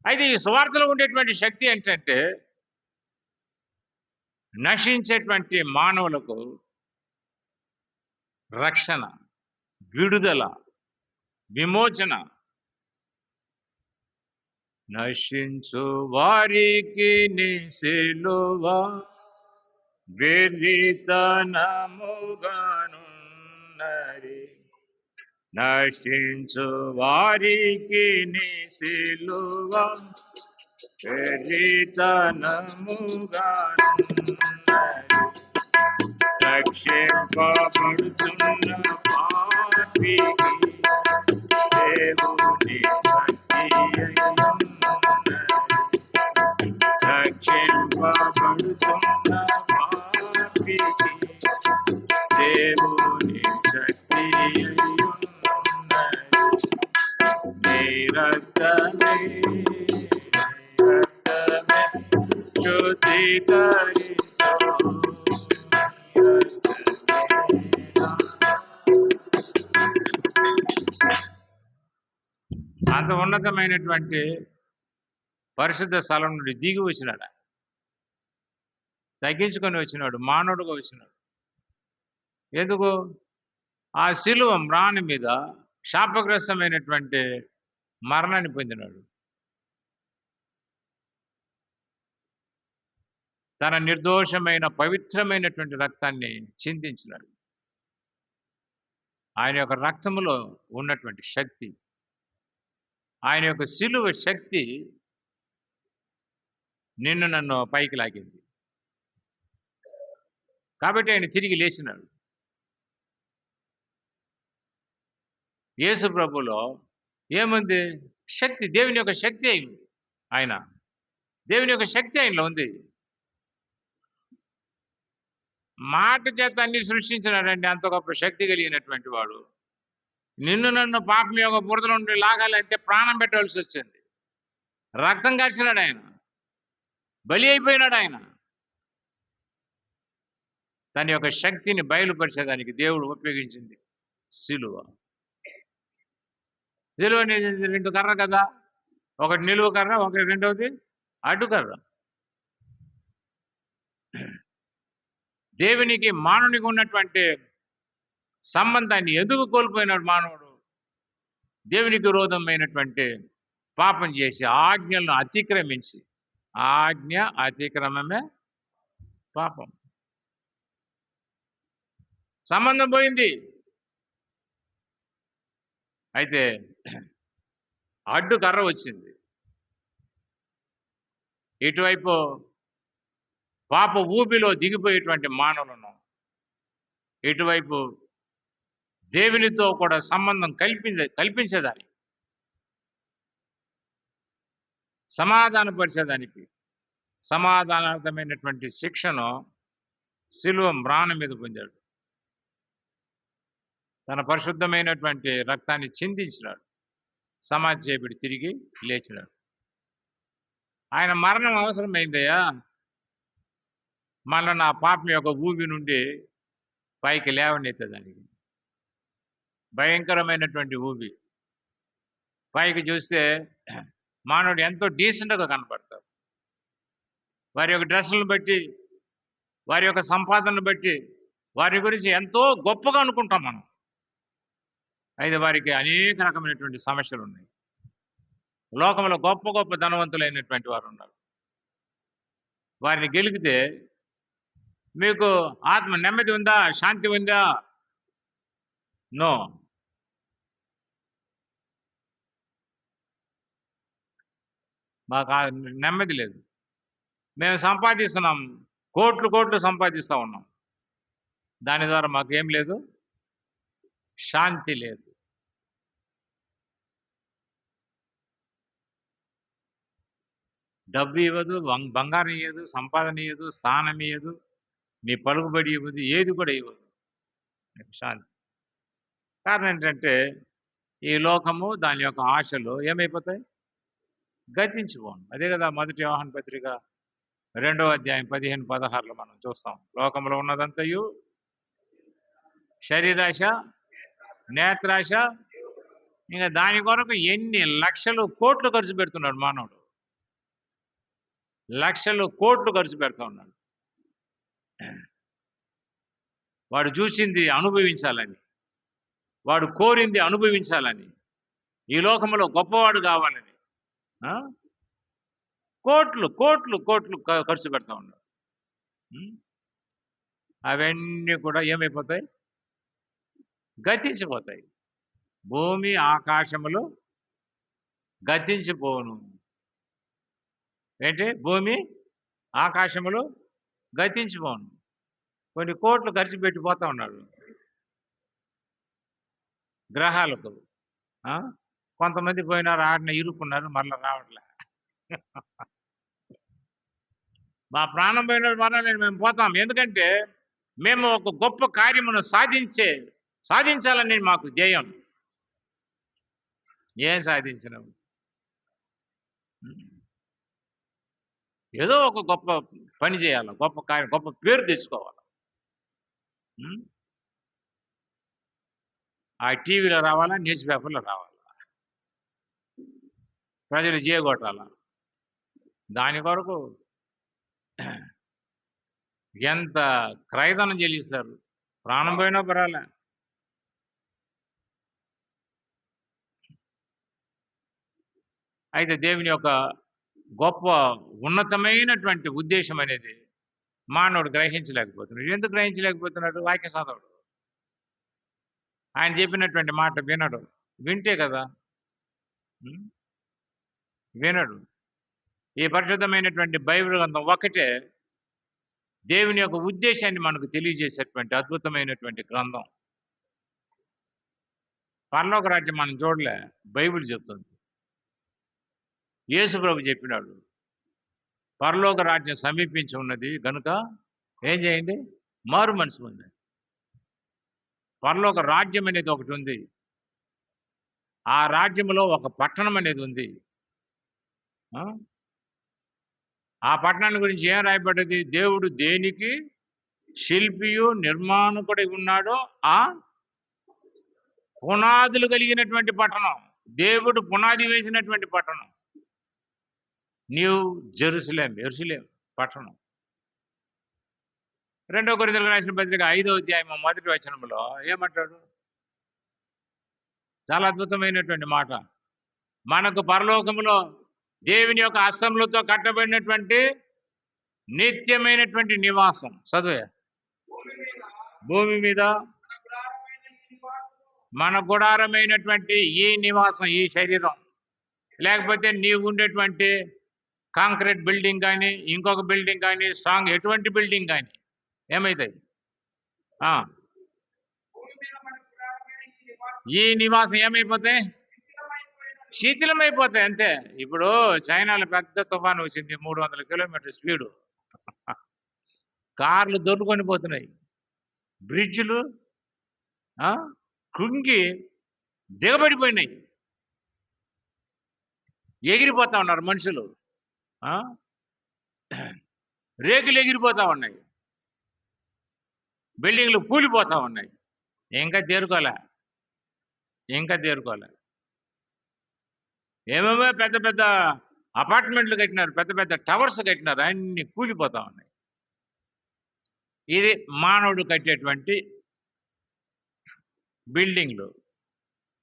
అయితే ఈ సువార్తలో ఉండేటువంటి శక్తి ఏంటంటే నశించేటువంటి మానవులకు రక్షణ, విడుదల, విమోచన. నశించు వారికి నీ సిలువ వెర్రితనముగానున్నది. నశించు వారికి నీ సిలువ వెర్రితనముగానున్నది. రక్షింపబడుతున్న పాపికి దేవుని శక్తి అయ్యున్నది. రక్షింపబడుతున్న పాపికి దేవుని శక్తి అయ్యున్నది. నీ రక్తమే శుద్ధీకరించు. అంత ఉన్నతమైనటువంటి పరిశుద్ధ స్థలం నుండి దిగి వచ్చినాడు. తగ్గించుకొని వచ్చినాడు, మానవుడుగా వచ్చినాడు. ఎందుకు? ఆ శిలువ మ్రాని మీద శాపగ్రస్తమైనటువంటి మరణాన్ని పొందినాడు. తన నిర్దోషమైన పవిత్రమైనటువంటి రక్తాన్ని చిందించినాడు. ఆయన యొక్క రక్తములో ఉన్నటువంటి శక్తి, ఆయన యొక్క శిలువ శక్తి నిన్ను నన్ను పైకి లాగింది. కాబట్టి ఆయన తిరిగి లేచినాడు. యేసు ప్రభులో ఏముంది? శక్తి. దేవుని యొక్క శక్తి అయింది. దేవుని యొక్క శక్తి ఆయనలో ఉంది. మాట చేత అన్ని సృష్టించినాడండి. అంత గొప్ప శక్తి కలిగినటువంటి వాడు. నిన్ను నన్ను పాపం యొక్క బురద నుండి లాగాలంటే ప్రాణం పెట్టవలసి వచ్చింది. రక్తం కార్చినాడు ఆయన. బలి అయిపోయినాడు ఆయన. తన యొక్క శక్తిని బయలుపరిచేదానికి దేవుడు ఉపయోగించింది సిలువ. సిలువ అనేది 2 కర్ర కదా. ఒకటి నిలువు కర్ర, ఒకటి రెండవది అడ్డు కర్ర. దేవునికి మానవునికి ఉన్నటువంటి సంబంధాన్ని ఎందుకు కోల్పోయినాడు మానవుడు? దేవునికి విరోధమైనటువంటి పాపం చేసి ఆజ్ఞలను అతిక్రమించి, ఆజ్ఞ అతిక్రమమే పాపం. సంబంధం పోయింది. అయితే అడ్డు కర్ర వచ్చింది. ఇటువైపు పాప ఊబిలో దిగిపోయేటువంటి మానవులను, ఇటువైపు దేవునితో కూడా సంబంధం కల్పించేదానికి, సమాధానపరిచేదానికి, సమాధానార్థమైనటువంటి శిక్షను సిలువ మ్రాణం మీద పొందాడు. తన పరిశుద్ధమైనటువంటి రక్తాన్ని చిందించినాడు. సమాధి చేయబడి తిరిగి లేచినాడు. ఆయన మరణం అవసరమైందయ్యా, మళ్ళా నా పాపం యొక్క ఊబి నుండి పైకి లేవనెత్తేదానికి. భయంకరమైనటువంటి ఊబి. పైకి చూస్తే మానవుడు ఎంతో డీసెంట్గా కనపడతారు. వారి యొక్క డ్రెస్సులను బట్టి, వారి యొక్క సంపాదనను బట్టి, వారి గురించి ఎంతో గొప్పగా అనుకుంటాం మనం. అయితే వారికి అనేక రకమైనటువంటి సమస్యలు ఉన్నాయి. లోకంలో గొప్ప గొప్ప ధనవంతులైనటువంటి వారు ఉన్నారు. వారిని గెలికితే మీకు ఆత్మ నెమ్మది ఉందా, శాంతి ఉందా? నో. మాకు నెమ్మది లేదు. మేము సంపాదిస్తున్నాం, కోట్లు కోట్లు సంపాదిస్తూ ఉన్నాం. దాని ద్వారా మాకేం లేదు, శాంతి లేదు. డబ్బు ఇవ్వదు, బంగారం ఇవ్వదు, సంపాదన ఇవ్వదు, స్థానం ఇవ్వదు, నీ పలుకుబడి ఇవ్వదు, ఏది కూడా ఇవ్వదు శాంతి. కారణం ఏంటంటే ఈ లోకము, దాని యొక్క ఆశలు ఏమైపోతాయి? గతించిపోను. అదే కదా మొదటి యోహాను పత్రిక 2వ అధ్యాయం 15-16లో మనం చూస్తాం. లోకంలో ఉన్నదంతయు శరీరాశ, నేత్రాశ, ఇంకా దాని కొరకు ఎన్ని లక్షలు కోట్లు ఖర్చు పెడుతున్నాడు మానవుడు. లక్షలు కోట్లు ఖర్చు పెడతా ఉన్నాడు. వాడు చూసింది అనుభవించాలని, వాడు కోరింది అనుభవించాలని, ఈ లోకంలో గొప్పవాడు కావాలని కోట్లు కోట్లు కోట్లు ఖర్చు పెడతా ఉన్నాడు. అవన్నీ కూడా ఏమైపోతాయి? గతించిపోతాయి. భూమి ఆకాశములు గతించిపోను. ఏంటి? భూమి ఆకాశములు గతించిపోను. కొన్ని కోట్లు ఖర్చు పెట్టిపోతా ఉన్నాడు గ్రహాలకు. కొంతమంది పోయినారు, ఆడిన ఇరుక్కున్నారు, మళ్ళీ రావట్లే. మా ప్రాణం పోయిన మరణం మేము పోతాం. ఎందుకంటే మేము ఒక గొప్ప కార్యమును సాధించాలని మాకు ధ్యేయం. ఏం సాధించినాము? ఏదో ఒక గొప్ప పని చేయాలి, గొప్ప కార్యం, గొప్ప పేరు తెచ్చుకోవాలి. ఆ టీవీలో రావాలా, న్యూస్ పేపర్లో రావాలా, ప్రజలు చేయగొట్టాలా. దాని కొరకు ఎంత క్రయధనం చెల్లిస్తారు. ప్రాణం పోయినా పర్వాలే. అయితే దేవుని యొక్క గొప్ప ఉన్నతమైనటువంటి ఉద్దేశం అనేది మానవుడు గ్రహించలేకపోతున్నాడు. ఎందుకు గ్రహించలేకపోతున్నాడు? వాక్య చదవడు. ఆయన చెప్పినటువంటి మాట వినడు. వింటే కదా, వినడు. ఈ పరిశుద్ధమైనటువంటి బైబిల్ గ్రంథం ఒకటే దేవుని యొక్క ఉద్దేశాన్ని మనకు తెలియజేసేటువంటి అద్భుతమైనటువంటి గ్రంథం. పరలోక రాజ్యం మనం చూడలే, బైబిల్ చెప్తుంది. యేసు ప్రభు చెప్పినాడు, పరలోక రాజ్యం సమీపించి ఉన్నది గనుక ఏం చేయండి? మారు మనసు ఉంది. పరలోక రాజ్యం అనేది ఒకటి ఉంది. ఆ రాజ్యంలో ఒక పట్టణం అనేది ఉంది. ఆ? ఆ పట్టణాన్ని గురించి ఏం రాయబడ్డది? దేవుడు దేనికి శిల్పియు నిర్మాణకుడై ఉన్నాడో ఆ పునాదులు కలిగినటువంటి పట్టణం, దేవుడు పునాది వేసినటువంటి పట్టణం న్యూ జెరూసలేం, యెరూషలేం పట్టణం. 2 కొరింథీయులకు రాసిన పత్రిక 5వ అధ్యాయం 1వ వచనంలో ఏమంటాడు? చాలా అద్భుతమైనటువంటి మాట. మనకు పరలోకములో దేవుని యొక్క హస్తములతో కట్టబడినటువంటి నిత్యమైనటువంటి నివాసం. చదువే. భూమి మీద మన గుడారమైనటువంటి ఈ నివాసం, ఈ శరీరం, లేకపోతే నీవు ఉండేటువంటి కాంక్రీట్ బిల్డింగ్ కానీ, ఇంకొక బిల్డింగ్ కానీ, స్ట్రాంగ్ ఎటువంటి బిల్డింగ్ కానీ ఏమవుతాయి? ఈ నివాసం ఏమైపోతాయి? శిథిలమైపోతాయి అంతే. ఇప్పుడు చైనాలో పెద్ద తుఫాను వచ్చింది, 300 కిలోమీటర్ స్పీడు. కార్లు దొరుకుని పోతున్నాయి, బ్రిడ్జ్లు కృంగి దిగబడిపోయినాయి, ఎగిరిపోతా ఉన్నారు మనుషులు, రేకులు ఎగిరిపోతా ఉన్నాయి, బిల్డింగ్లు కూలిపోతా ఉన్నాయి. ఇంకా తేరుకోలే. ఏమేమో పెద్ద పెద్ద అపార్ట్మెంట్లు కట్టినారు, పెద్ద పెద్ద టవర్స్ కట్టినారు, అన్ని కూలిపోతా ఉన్నాయి. ఇది మానవుడు కట్టేటువంటి బిల్డింగ్లు,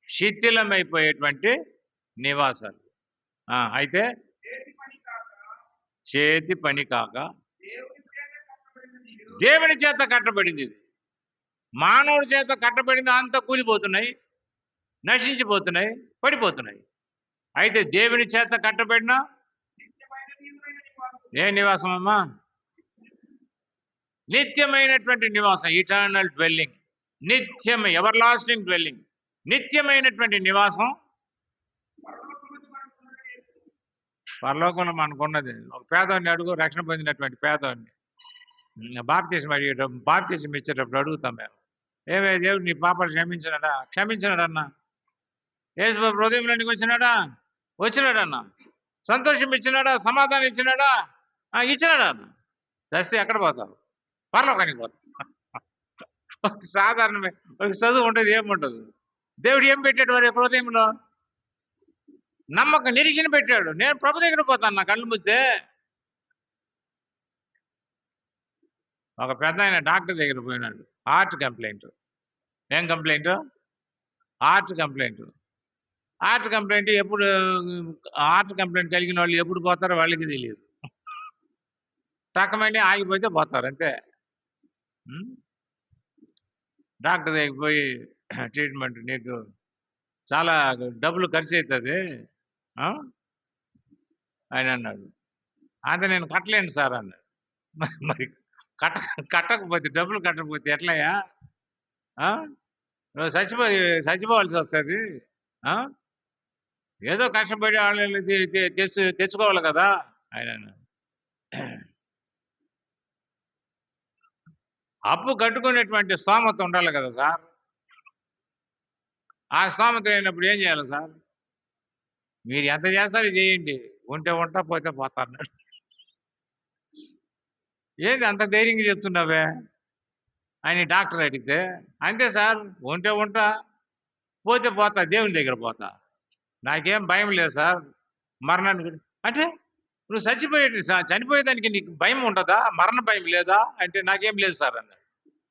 శిథిలమైపోయేటువంటి నివాసాలు. అయితే చేతి పని కాక దేవుని చేత కట్టబడింది. ఇది మానవుడి చేత కట్టబడింది అంతా కూలిపోతున్నాయి, నశించిపోతున్నాయి, పడిపోతున్నాయి. అయితే దేవుని చేత కట్టబడిన ఏ నివాసం అమ్మా? నిత్యమైనటువంటి నివాసం, ఇటర్నల్ డ్వెల్లింగ్, నిత్యం, ఎవర్ లాస్టింగ్ డ్వెల్లింగ్, నిత్యమైనటువంటి నివాసం పరలోకంలో మనకున్నది. ఒక పేదవాడిని అడుగు, రక్షణ పొందినటువంటి పేదవాడిని బాప్తిసం ఇచ్చేటప్పుడు అడుగుతాం మేము, ఏమే దేవుడు నీ పాపాలు క్షమించినాడా? క్షమించినాడన్నా. యేసుబాబు హృదయంలోనికి వచ్చినాడన్నా. సంతోషం ఇచ్చినాడా? సమాధానం ఇచ్చినాడా? ఇచ్చినాడా అన్న. తెస్తే ఎక్కడ పోతావు? పరలోకానికి పోతావు. సాధారణమే, ఒక చదువు ఉంటుంది, ఏముంటుంది. దేవుడు ఏం పెట్టాడు వారి హృదయంలో? నమ్మకం, నిరీక్షణ పెట్టాడు. నేను ప్రభు దగ్గర పోతాను నా కళ్ళు మూస్తే. ఒక పెద్ద ఆయన డాక్టర్ దగ్గర పోయినాడు, హార్ట్ కంప్లైంట్. ఏం కంప్లైంట్? Heart complaint. ఎప్పుడు హార్ట్ కంప్లైంట్ కలిగిన వాళ్ళు ఎప్పుడు పోతారో వాళ్ళకి తెలియదు. టకమని ఆగిపోతే పోతారు అంతే. డాక్టర్ దగ్గరికి పోయి ట్రీట్మెంట్, నీకు చాలా డబ్బులు ఖర్చు అవుతుంది ఆయన అన్నాడు. అంటే నేను కట్టలేను సార్ అన్నాడు. మరి కట్టకపోతే, డబ్బులు కట్టకపోతే ఎట్లయ్యా? నువ్వు చచ్చిపోవాల్సి వస్తుంది. ఏదో కష్టపడి వాళ్ళని తెచ్చుకోవాలి కదా ఆయన అన్నాడు. అప్పు కట్టుకునేటువంటి స్తోమత ఉండాలి కదా సార్. ఆ స్తోమత అయినప్పుడు ఏం చేయాలి సార్? మీరు ఎంత చేస్తారో చేయండి, ఉంటే ఉంటా, పోతే పోతా అన్నాడు. ఏంది అంత ధైర్యంగా చెప్తున్నావే అని డాక్టర్ అడిగితే, అంతే సార్, ఉంటే ఉంటా, పోతే పోతా, దేవుని దగ్గర పోతా, నాకేం భయం లేదు సార్ మరణానికి. అంటే నువ్వు చనిపోయేదానికి నీకు భయం ఉంటుందా? మరణ భయం లేదా అంటే నాకేం లేదు సార్ అన్నాడు.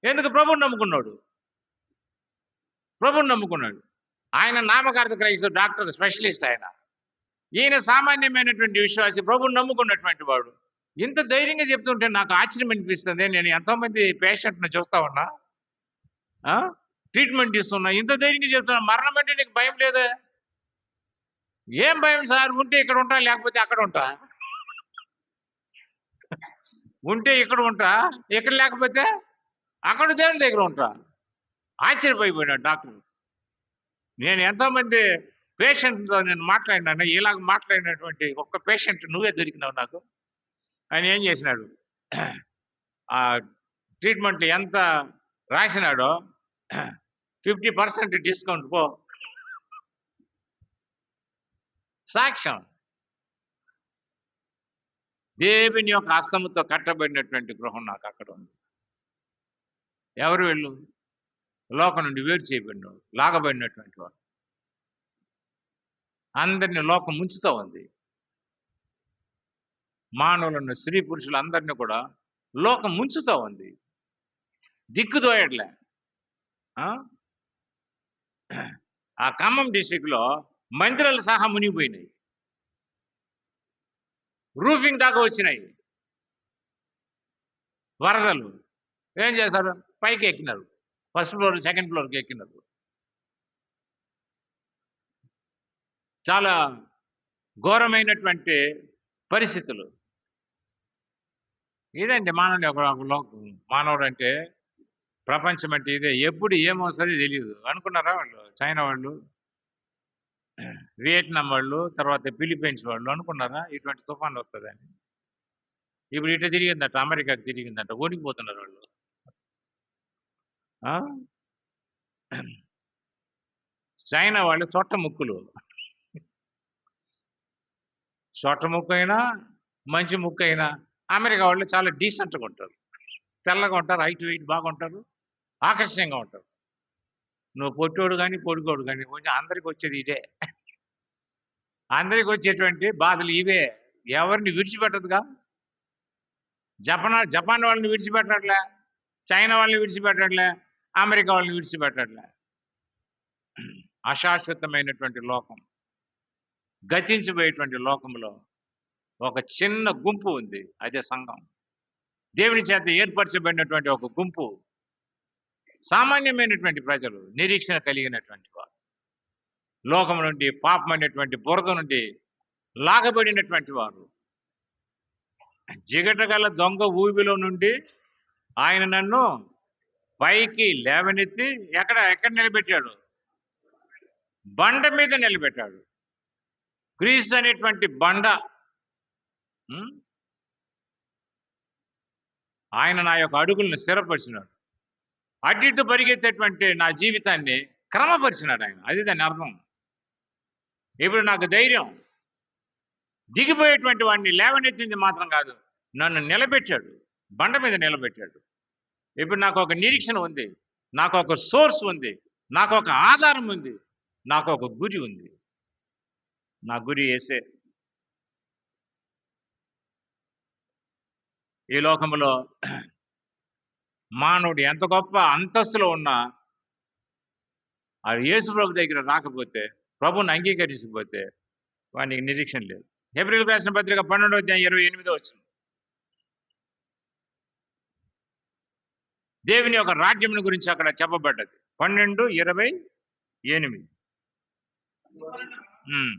ఎందుకు? ప్రభువుని నమ్ముకున్నాడు. ఆయన నామకార్థ క్రైస్తవ డాక్టర్, స్పెషలిస్ట్ ఆయన. ఈయన సామాన్యమైనటువంటి విశ్వాసి, ప్రభువుని నమ్ముకున్నటువంటి వాడు. ఇంత ధైర్యంగా చెప్తుంటే నాకు ఆశ్చర్యం అనిపిస్తుంది. నేను ఎంతోమంది పేషెంట్ని చూస్తా ఉన్నా, ట్రీట్మెంట్ ఇస్తున్నా, ఇంత ధైర్యంగా చెప్తున్నా, మరణం అంటే నీకు భయం లేదే? ఏం భయం సార్? ఉంటే ఇక్కడ ఉంటా, లేకపోతే అక్కడ ఉంటా. ఉంటే ఇక్కడ ఉంటా, ఇక్కడ లేకపోతే అక్కడ దేవుని దగ్గర ఉంటా. ఆశ్చర్యపోయిపోయినాడు డాక్టర్. నేను ఎంతోమంది పేషెంట్తో నేను మాట్లాడినాను, ఇలాగ మాట్లాడినటువంటి ఒక్క పేషెంట్ నువ్వే దొరికినావు నాకు. ఆయన ఏం చేసినాడు, ఆ ట్రీట్మెంట్లు ఎంత రాసినాడో 50% డిస్కౌంట్ పో. సాక్ష్యం. దేవుని యొక్క హస్తముతో కట్టబడినటువంటి గృహం నాకు అక్కడ ఉంది. ఎవరు వెళ్ళు? లోకం నుండి వేరు చేయబడిన వాడు, లాగబడినటువంటి వాడు. అందరినీ లోకం ముంచుతూ ఉంది. మానవులను, స్త్రీ పురుషులు అందరినీ కూడా లోకం ముంచుతూ ఉంది. దిక్కుదోయట్లే. ఆ ఖమ్మం డిస్టిక్లో మందిరాలు సహా మునిగిపోయినాయి, రూఫింగ్ దాకా వచ్చినాయి వరదలు. ఏం చేశారు? పైకి ఎక్కినారు, ఫస్ట్ ఫ్లోర్ సెకండ్ ఫ్లోర్కి ఎక్కినారు. చాలా ఘోరమైనటువంటి పరిస్థితులు. ఇదండి మానవుని యొక్క లోకం. మానవుడు అంటే, ప్రపంచం అంటే ఇదే. ఎప్పుడు ఏమవుతుందో తెలియదు. అనుకున్నారా వాళ్ళు? చైనా వాళ్ళు, వియట్నాం వాళ్ళు, తర్వాత ఫిలిప్పైన్స్ వాళ్ళు అనుకున్నారా ఇటువంటి తుఫాన్ వస్తుందని? ఇప్పుడు ఇటు తిరిగిందట, అమెరికాకి తిరిగిందట, ఓడిపోతున్నారు వాళ్ళు. చైనా వాళ్ళు చొట్ట ముక్కులు. చొట్ట ముక్కు అయినా మంచి ముక్కు అయినా అమెరికా వాళ్ళు చాలా డీసెంట్గా ఉంటారు, తెల్లగా ఉంటారు, హైట్ వెయిట్ బాగుంటారు, ఆకర్షణీయంగా ఉంటారు. నువ్వు పొట్టోడు కానీ పొడికోడు కానీ కొంచెం అందరికి వచ్చేది ఇదే. అందరికి వచ్చేటువంటి బాధలు ఇవే. ఎవరిని విడిచిపెట్టదుగా. జపాన్ వాళ్ళని విడిచిపెట్టట్లే, చైనా వాళ్ళని విడిచిపెట్టట్లే, అమెరికా వాళ్ళని విడిచిపెట్టట్లే. అశాశ్వతమైనటువంటి లోకం, గతించిపోయేటువంటి లోకంలో ఒక చిన్న గుంపు ఉంది, అదే సంఘం. దేవుని చేత ఏర్పరచబడినటువంటి ఒక గుంపు, సామాన్యమైనటువంటి ప్రజలు, నిరీక్షణ కలిగినటువంటి వారు, లోకం నుండి, పాపం అనేటువంటి బురద నుండి లాగబడినటువంటి వారు. జిగటగల దొంగ ఊబిలో నుండి ఆయన నన్ను పైకి లేవనెత్తి ఎక్కడ నిలబెట్టాడు? బండ మీద నిలబెట్టాడు. క్రీస్తు అనేటువంటి బండ. ఆయన నా యొక్క అడుగులను స్థిరపరిచినాడు. అటు ఇటు పరిగెత్తేటువంటి నా జీవితాన్ని క్రమపరిచినాడు ఆయన. అది దాని అర్థం. ఇప్పుడు నాకు ధైర్యం. దిగిపోయేటువంటి వాడిని లేవనెత్తింది మాత్రం కాదు, నన్ను నిలబెట్టాడు, బండ మీద నిలబెట్టాడు. ఇప్పుడు నాకు ఒక నిరీక్షణ ఉంది, నాకు ఒక సోర్స్ ఉంది, నాకు ఒక ఆధారం ఉంది, నాకు ఒక గురి ఉంది. నా గురి యేసే. ఈ లోకంలో మానవుడు ఎంత గొప్ప అంతస్తులో ఉన్నా ఆ యేసు ప్రభు దగ్గర రాకపోతే, ప్రభుని అంగీకరించకపోతే వానికి నిరీక్షణ లేదు. హెబ్రీయులకు రాసిన పత్రిక 12:28 దేవుని యొక్క రాజ్యం గురించి అక్కడ చెప్పబడ్డది. 12:28.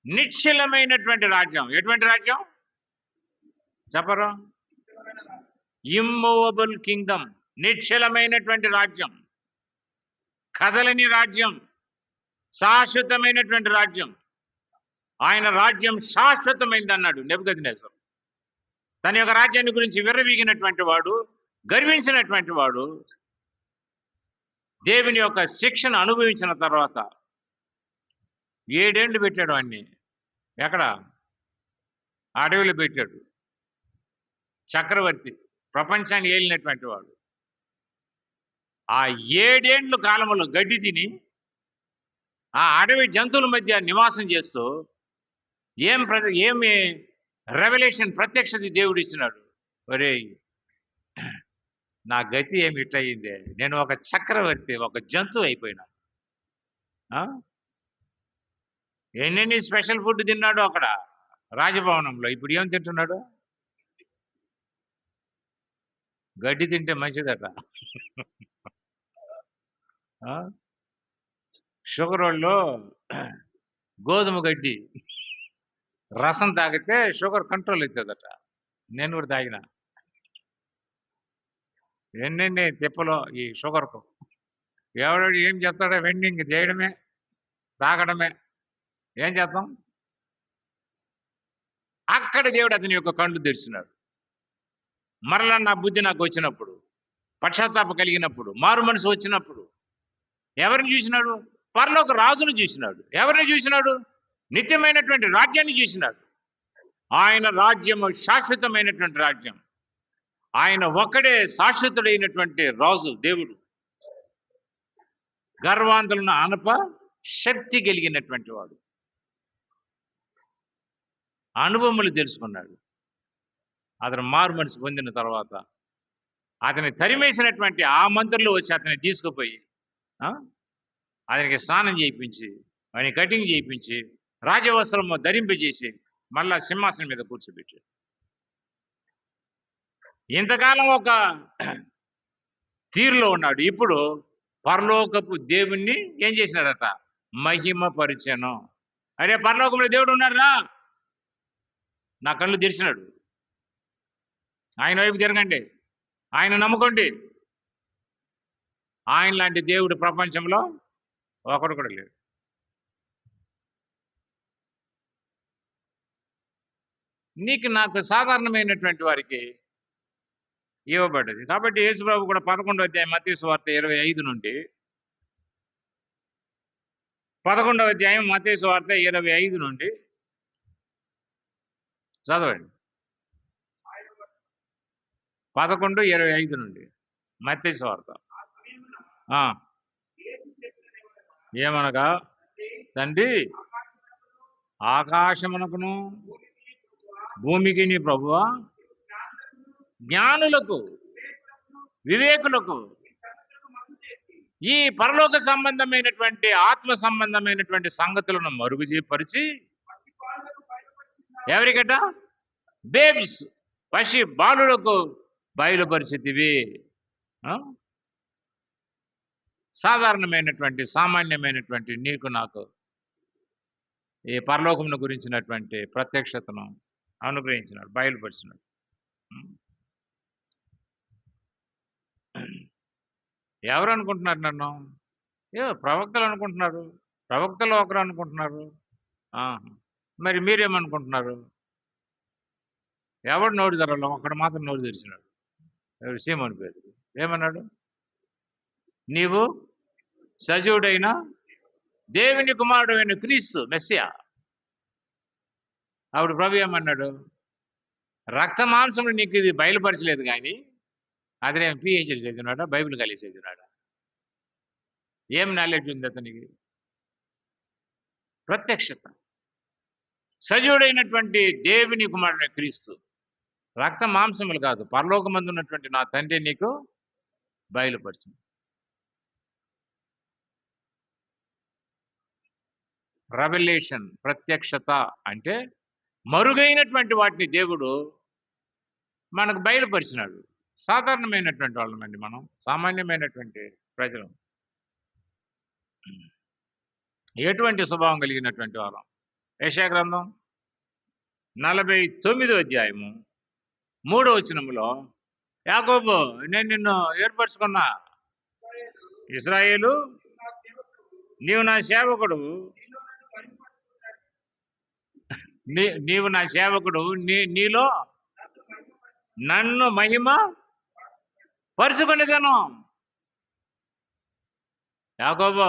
నిశ్చలమైనటువంటి రాజ్యం. ఎటువంటి రాజ్యం చెప్పరు? Immovable Kingdom. నిశ్చలమైనటువంటి రాజ్యం, కదలని రాజ్యం, శాశ్వతమైనటువంటి రాజ్యం. ఆయన రాజ్యం శాశ్వతమైంది అన్నాడు నెబుకద్నెజరు. తన యొక్క రాజ్యాన్ని గురించి విర్రవీగినటువంటి వాడు, గర్వించినటువంటి వాడు, దేవుని యొక్క శిక్షను అనుభవించిన తర్వాత 7 ఏళ్ళు పెట్టాడు వాడిని. ఎక్కడ? అడవిలో పెట్టాడు. చక్రవర్తి, ప్రపంచాన్ని ఏలినటువంటి వాడు. ఆ 7 ఏళ్ళు కాలంలో గడ్డి తిని ఆ అడవి జంతువుల మధ్య నివాసం చేస్తూ ఏమి రెవల్యూషన్, ప్రత్యక్షత దేవుడు ఇచ్చినాడు. ఒరే, నా గతి ఏమి ఇట్లయిందే, నేను ఒక చక్రవర్తి, ఒక జంతువు అయిపోయినా. ఎన్నెన్ని స్పెషల్ ఫుడ్ తిన్నాడు అక్కడ రాజభవనంలో. ఇప్పుడు ఏం తింటున్నాడు? గడ్డి తింటే మంచిదట. షుగర్ వాళ్ళు గోధుమ గడ్డి రసం తాగితే షుగర్ కంట్రోల్ అవుతుందట. నేను కూడా తాగిన. ఎన్నెన్ని తిప్పలో ఈ షుగర్కు. ఎవడు ఏం చెప్తాడో వెండింగ్ చేయడమే, తాగడమే. ఏం చేద్దాం? అక్కడ దేవుడు అతని యొక్క కళ్ళు తెరిచినాడు. మరలా నా బుద్ధి నాకు వచ్చినప్పుడు, పశ్చాత్తాపం కలిగినప్పుడు, మారు మనసు వచ్చినప్పుడు ఎవరిని చూసినాడు? పరలోక రాజును చూసినాడు. ఎవరిని చూసినాడు? నిత్యమైనటువంటి రాజ్యాన్ని చూసినాడు. ఆయన రాజ్యము శాశ్వతమైనటువంటి రాజ్యం. ఆయన ఒక్కడే శాశ్వతుడైనటువంటి రాజు, దేవుడు. గర్వాంతులను అనప శక్తి కలిగినటువంటి వాడు. అనుభవములు తెలుసుకున్నాడు. అతను మారు మనసు పొందిన తర్వాత అతని తరిమేసినటువంటి ఆ మంత్రులు వచ్చి అతన్ని తీసుకుపోయి అతనికి స్నానం చేయించి, ఆయన కటింగ్ చేయించి, రాజవస్త్రము ధరింపజేసి మళ్ళా సింహాసనం మీద కూర్చోబెట్టాడు. ఇంతకాలం ఒక తీరులో ఉన్నాడు. ఇప్పుడు పరలోకపు దేవుణ్ణి ఏం చేసినాడట? మహిమ పరిచయం. అరే, పరలోకంలో దేవుడు ఉన్నారా? నా కళ్ళు తెరిచినాడు. ఆయన వైపు తిరగండి, ఆయన నమ్ముకోండి. ఆయన లాంటి దేవుడు ప్రపంచంలో ఒకడు కూడా లేడు. నీకు నాకు సాధారణమైనటువంటి వారికి ఇవ్వబడ్డది. కాబట్టి యేసుప్రభు కూడా 11వ అధ్యాయం మత్తయి సువార్త 25 నుండి 11వ అధ్యాయం మత్తయి సువార్త 25 నుండి చదవండి. 11:25 నుండి మత్తయి సువార్త. ఏమనగా, తండ్రి, ఆకాశమునకును భూమికి నీ ప్రభువా, జ్ఞానులకు వివేకులకు ఈ పరలోక సంబంధమైనటువంటి ఆత్మ సంబంధమైనటువంటి సంగతులను మరుగుపరిచి, ఎవరికట? బేబీస్, పసి బాలులకు బయలుపరిచితివి. సాధారణమైనటువంటి సామాన్యమైనటువంటి నీకు నాకు ఈ పరలోకమును గురించినటువంటి ప్రత్యక్షతను అనుగ్రహించినాడు, బయలుపరిచినాడు. ఎవరు అనుకుంటున్నారు నన్ను? ప్రవక్తలు అనుకుంటున్నారు. ప్రవక్తలు ఒకరు అనుకుంటున్నారు. మరి మీరేమనుకుంటున్నారు? ఎవడు నోరు తెరలో ఒకడు మాత్రం నోరు తెరిచినాడు. ఎవడు? సీమోను పేతురు. ఏమన్నాడు? నీవు సజీవుడైన దేవుని కుమారుడైన క్రీస్తు మెస్సియా. అప్పుడు ప్రభు ఏమన్నాడు? రక్త మాంసములు నీకు ఇది బయలుపరచలేదు, కానీ అతనేం పిహెచ్డి చదివినాడా? బైబిల్ కలిసి చదివినాడా? ఏం నాలెడ్జ్ ఉంది అతనికి? ప్రత్యక్షత. సజీవుడైనటువంటి దేవుని కుమారుడైన క్రీస్తు, రక్త మాంసములు కాదు, పరలోకమందు ఉన్నటువంటి నా తండ్రి నీకు బయలుపరిచింది. రెవల్యూషన్, ప్రత్యక్షత అంటే మరుగైనటువంటి వాటిని దేవుడు మనకు బయలుపరిచినాడు. సాధారణమైనటువంటి వాళ్ళమండి మనం, సామాన్యమైనటువంటి ప్రజలు. ఎటువంటి స్వభావం కలిగినటువంటి వాళ్ళం? యెషయా గ్రంథం 49వ అధ్యాయము 3వ వచనములో, యాకోబు, నేను నిన్ను ఏర్పరచుకున్నా, ఇశ్రాయేలు, నీవు నా సేవకుడు, నీవు నా సేవకుడు, నీలో నన్ను మహిమ పరుచుకునేదను. యాకోబు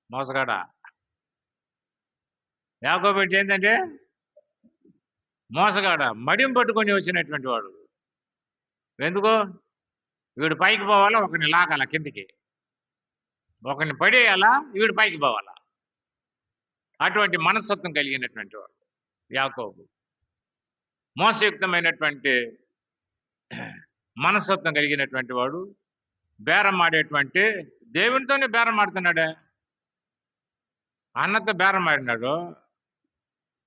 మోసగాడ. యాకోబు అంటే ఏంటంటే మోసగాడ, మడిం పట్టుకొని వచ్చినటువంటి వాడు. ఎందుకు? వీడు పైకి పోవాలా, ఒకరిని లాగాల కిందికి, ఒకరిని పడేయాలా, వీడు పైకి పోవాలా. అటువంటి మనస్తత్వం కలిగినటువంటి వాడు యాకోబు. మోసయుక్తమైనటువంటి మనస్తత్వం కలిగినటువంటి వాడు. బేరం ఆడేటువంటి, దేవునితోనే బేరం ఆడుతున్నాడే. అన్నతో బేరం ఆడినాడు.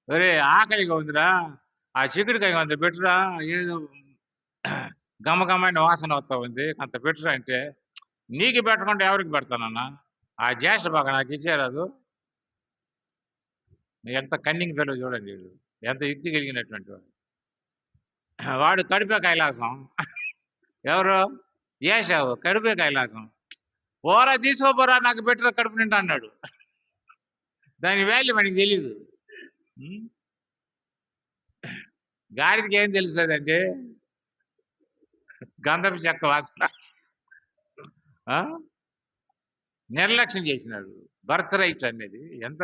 ఒరే, ఆకలిగా ఉందిరా, ఆ చిక్కుడుకాయ అంత పెట్టురా, ఏదో గమగమైన వాసన వస్తూ ఉంది, అంత పెట్టురా అంటే, నీకు పెట్టకుండా ఎవరికి పెడతానన్నా, ఆ జ్యేష్ఠ బాగా నాకు ఇచ్చేరాదు. ఎంత కన్నింగ్ పిల్లలు చూడండి, వీడు ఎంత యుక్తి కలిగినటువంటి వాడు. వాడు కడిపే కైలాసం. ఎవరు? ఏషావు కడిపే కైలాసం. పోరా, తీసుకోపోరా, నాకు పెట్టరా కడుపు నిండా అన్నాడు. దాని వాల్యూ మనకి తెలీదు. గాడికి ఏం తెలుస్తుందంటే గంధపు చెక్క వాసన. ఆ? నిర్లక్ష్యం చేసినాడు. బర్త్ రైట్ అనేది ఎంత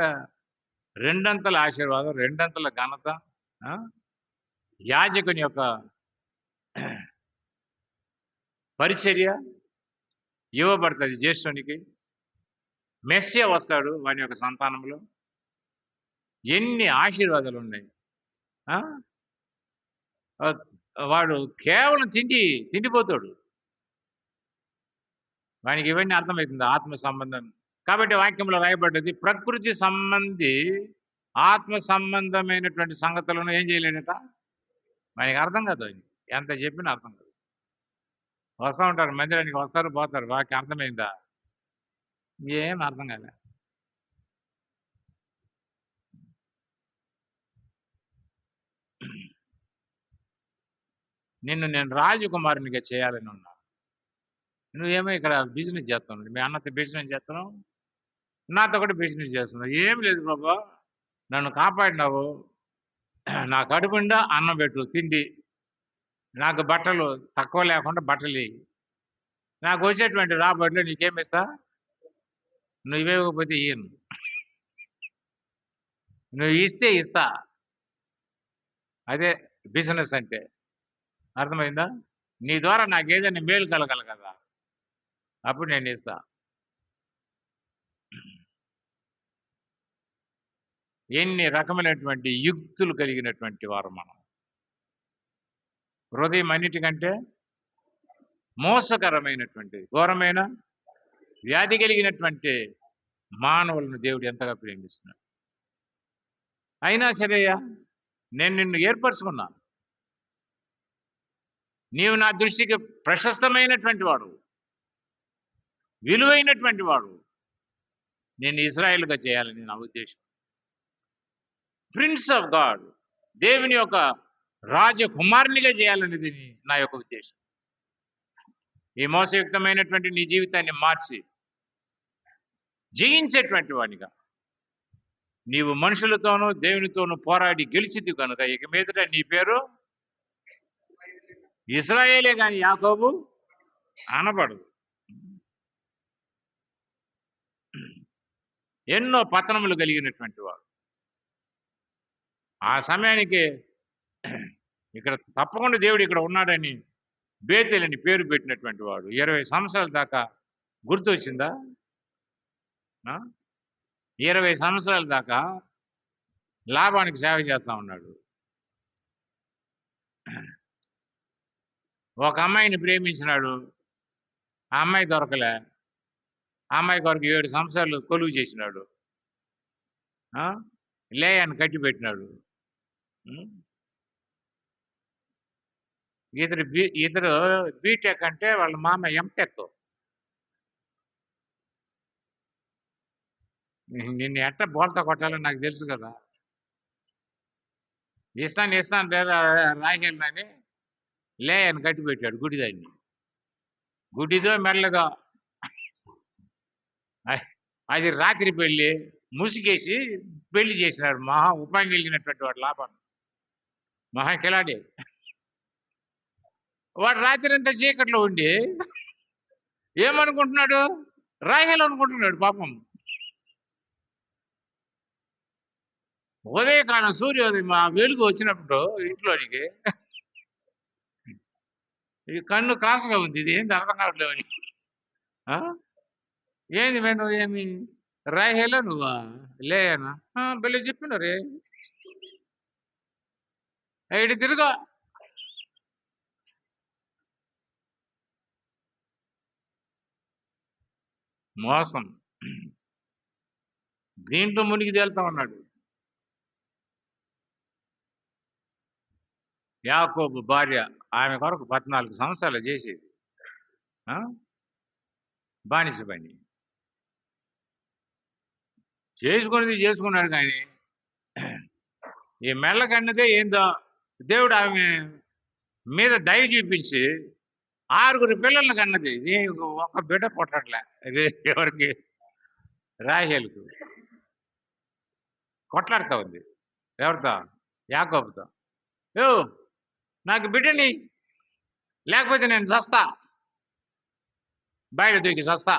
రెండంతల ఆశీర్వాదం, రెండంతల ఘనత. ఆ? యాజకుని యొక్క పరిచర్య ఇవ్వబడుతుంది జ్యేష్ఠునికి. మెస్సియా వస్తాడు వాని యొక్క సంతానంలో. ఎన్ని ఆశీర్వాదాలు ఉన్నాయి. ఆ? ఆ, వాడు కేవలం తిండిపోతాడు. వానికి ఇవన్నీ అర్థమవుతుంది ఆత్మ సంబంధం. కాబట్టి వాక్యంలో రాయబడ్డది, ప్రకృతి సంబంధి ఆత్మ సంబంధమైనటువంటి సంగతులను ఏం చేయలేడట. వానికి అర్థం కాదు. అది ఎంత చెప్పినా అర్థం కాదు. వస్తూ ఉంటారు మందిరానికి, వస్తారు పోతారు. వాకి అర్థమైందా? ఏం అర్థం కాలే. నేను రాజకుమారునిగా చేయాలని ఉన్నా. నువ్వేమో ఇక్కడ బిజినెస్ చేస్తున్నావు. మీ అన్నతో బిజినెస్ చేస్తున్నావు, నాతో కూడా బిజినెస్ చేస్తున్నావు. ఏం లేదు బాబా, నన్ను కాపాడినావు. నా కడుపు నిండా అన్నం పెట్టు, తిండి. నాకు బట్టలు తక్కువ లేకుండా బట్టలు ఇయ్యి. నాకు వచ్చేటువంటి రాబడిలో నీకేమిస్తా? నువ్వు ఇవ్వకపోతే ఇయ్యను. నువ్వు ఇస్తే ఇస్తా. అదే బిజినెస్ అంటే. అర్థమైందా? నీ ద్వారా నాకు ఏదైనా మేలు కలగాలి కదా, అప్పుడు నేను ఇస్తా. ఎన్ని రకమైనటువంటి యుక్తులు కలిగినటువంటి వారు మనం. హృదయం అన్నిటికంటే మోసకరమైనటువంటి ఘోరమైన వ్యాధి కలిగినటువంటి మానవులను దేవుడు ఎంతగా ప్రేమిస్తున్నాడు. అయినా సరేయా, నేను నిన్ను ఏర్పరచుకున్నా. నీవు నా దృష్టికి ప్రశస్తమైనటువంటి వాడు, విలువైనటువంటి వాడు. నేను ఇజ్రాయేల్గా చేయాలని నా ఉద్దేశం. ప్రిన్స్ ఆఫ్ గాడ్, దేవుని యొక్క రాజకుమారునిగా చేయాలనేది నా యొక్క ఉద్దేశం. ఈ మోసయుక్తమైనటువంటి నీ జీవితాన్ని మార్చి జయించేటువంటి వాడిగా నీవు మనుషులతోనూ దేవునితోనూ పోరాడి గెలిచిది కనుక ఇక మీదట నీ పేరు ఇశ్రాయేలే కానీ యాకోబు అనబడదు. ఎన్నో పతనములు కలిగినటువంటి వాడు. ఆ సమయానికి ఇక్కడ తప్పకుండా దేవుడు ఇక్కడ ఉన్నాడని బేతేలని పేరు పెట్టినటువంటి వాడు 20 సంవత్సరాల దాకా. గుర్తు వచ్చిందా? 20 సంవత్సరాల దాకా లాభానికి సేవ చేస్తా ఉన్నాడు. ఒక అమ్మాయిని ప్రేమించినాడు, ఆ అమ్మాయి దొరకలే. ఆ అమ్మాయి కొరకు 7 సంవత్సరాలు కొలువు చేసినాడు. లేయాన్ని కట్టి పెట్టినాడు. ఇతరు బీటెక్ అంటే వాళ్ళ మామ ఎంటెక్. నిన్ను ఎట్ట బోల్తా కొట్టాలని నాకు తెలుసు కదా. ఇస్తాను రాహేల్ని లేయని కట్టి పెట్టాడు గుడిదాన్ని. గుడిదో మెల్లగా అది రాత్రి పెళ్ళి ముసుగేసి పెళ్లి చేసినాడు. మహా ఉపాయం కలిగినటువంటి వాడు లాభం, మహా కిలాడి. వాడు రాత్రి అంతా చీకట్లో ఉండి ఏమనుకుంటున్నాడు? రాహేల్ అనుకుంటున్నాడు పాపం. ఉదయకాలం సూర్యోదయం మా వెలుగు వచ్చినప్పుడు ఇంట్లోనికి ఇది కన్ను క్రాస్గా ఉంది. ఇది ఏంటి అర్థం కావట్లేదు అని. ఏంది మేము ఏమి రాహేలా నువ్వా లేనా? భలే చెప్పినారే, ఇటు తిరుగా. మోసం. దీంట్లో మునిగి తేలుతా ఉన్నాడు. యాకోబు భార్య, ఆమె కొరకు 14 సంవత్సరాలు చేసేది బానిస పని. చేసుకున్నాడు కానీ ఈ మెల్లకన్నదే ఏందో దేవుడు ఆమె మీద దయ చూపించి 6 పిల్లలను కన్నది. ఒక బిడ్డ పుట్టట్లే. ఎవరికి? రాహేలుకు. కొట్లాడుతూ ఉంది. ఎవరితో? యాకోబుతో. నాకు బిడ్డని లేకపోతే నేను చస్తా, బయట దూకి చస్తా.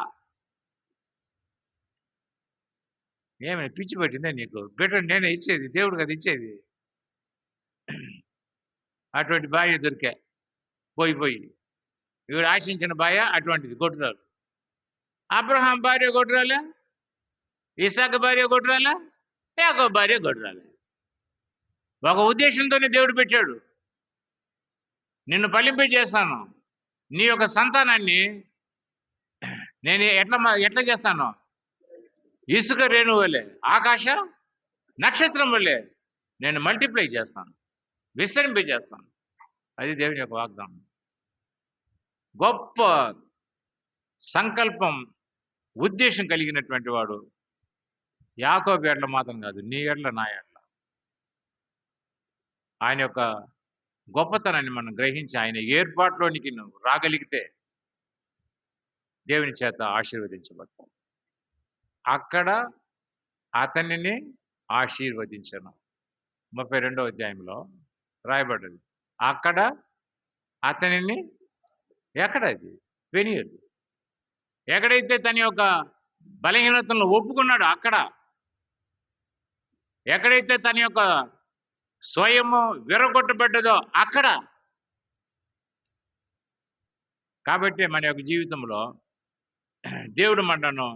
ఏమైనా పిచ్చి పట్టిందా నీకు? బిడ్డ నేనే ఇచ్చేది, దేవుడు కదా ఇచ్చేది. అటువంటి భార్య దొరికా పోయి వీడు ఆశించిన భార్య అటువంటిది, గొడ్రాలు. అబ్రహాం భార్య గొడ్రాలే, ఇసాకు భార్య గొడ్రాలే, యాకోబు భార్య గొడ్రాలే. ఒక ఉద్దేశంతోనే దేవుడు పెట్టాడు, నిన్ను ఫలింపజేస్తాను, నీ యొక్క సంతానాన్ని నేను ఎట్లా చేస్తాను? ఇసుక రేణువు వలె, ఆకాశ నక్షత్రం వలె నేను మల్టిప్లై చేస్తాను, విస్తరింపజేస్తాను. అది దేవుని యొక్క వాగ్దానం. గొప్ప సంకల్పం, ఉద్దేశం కలిగినటువంటి వాడు యాకోబు ఎడ్ల మాత్రం కాదు, నీ ఎడ్ల, నా ఎడ్ల. ఆయన యొక్క గొప్పతనాన్ని మనం గ్రహించి ఆయన ఏర్పాటులోనికి నువ్వు రాగలిగితే దేవుని చేత ఆశీర్వదించబడతాం. అక్కడ అతనిని ఆశీర్వదించను. 32వ అధ్యాయంలో రాయబడ్డది. అక్కడ అతనిని, ఎక్కడది? పెనియదు. ఎక్కడైతే తన యొక్క బలహీనతలను ఒప్పుకున్నాడో అక్కడ, ఎక్కడైతే తన యొక్క స్వయము విరగొట్టబడ్డదో అక్కడ. కాబట్టి మన యొక్క జీవితంలో దేవుడు మనను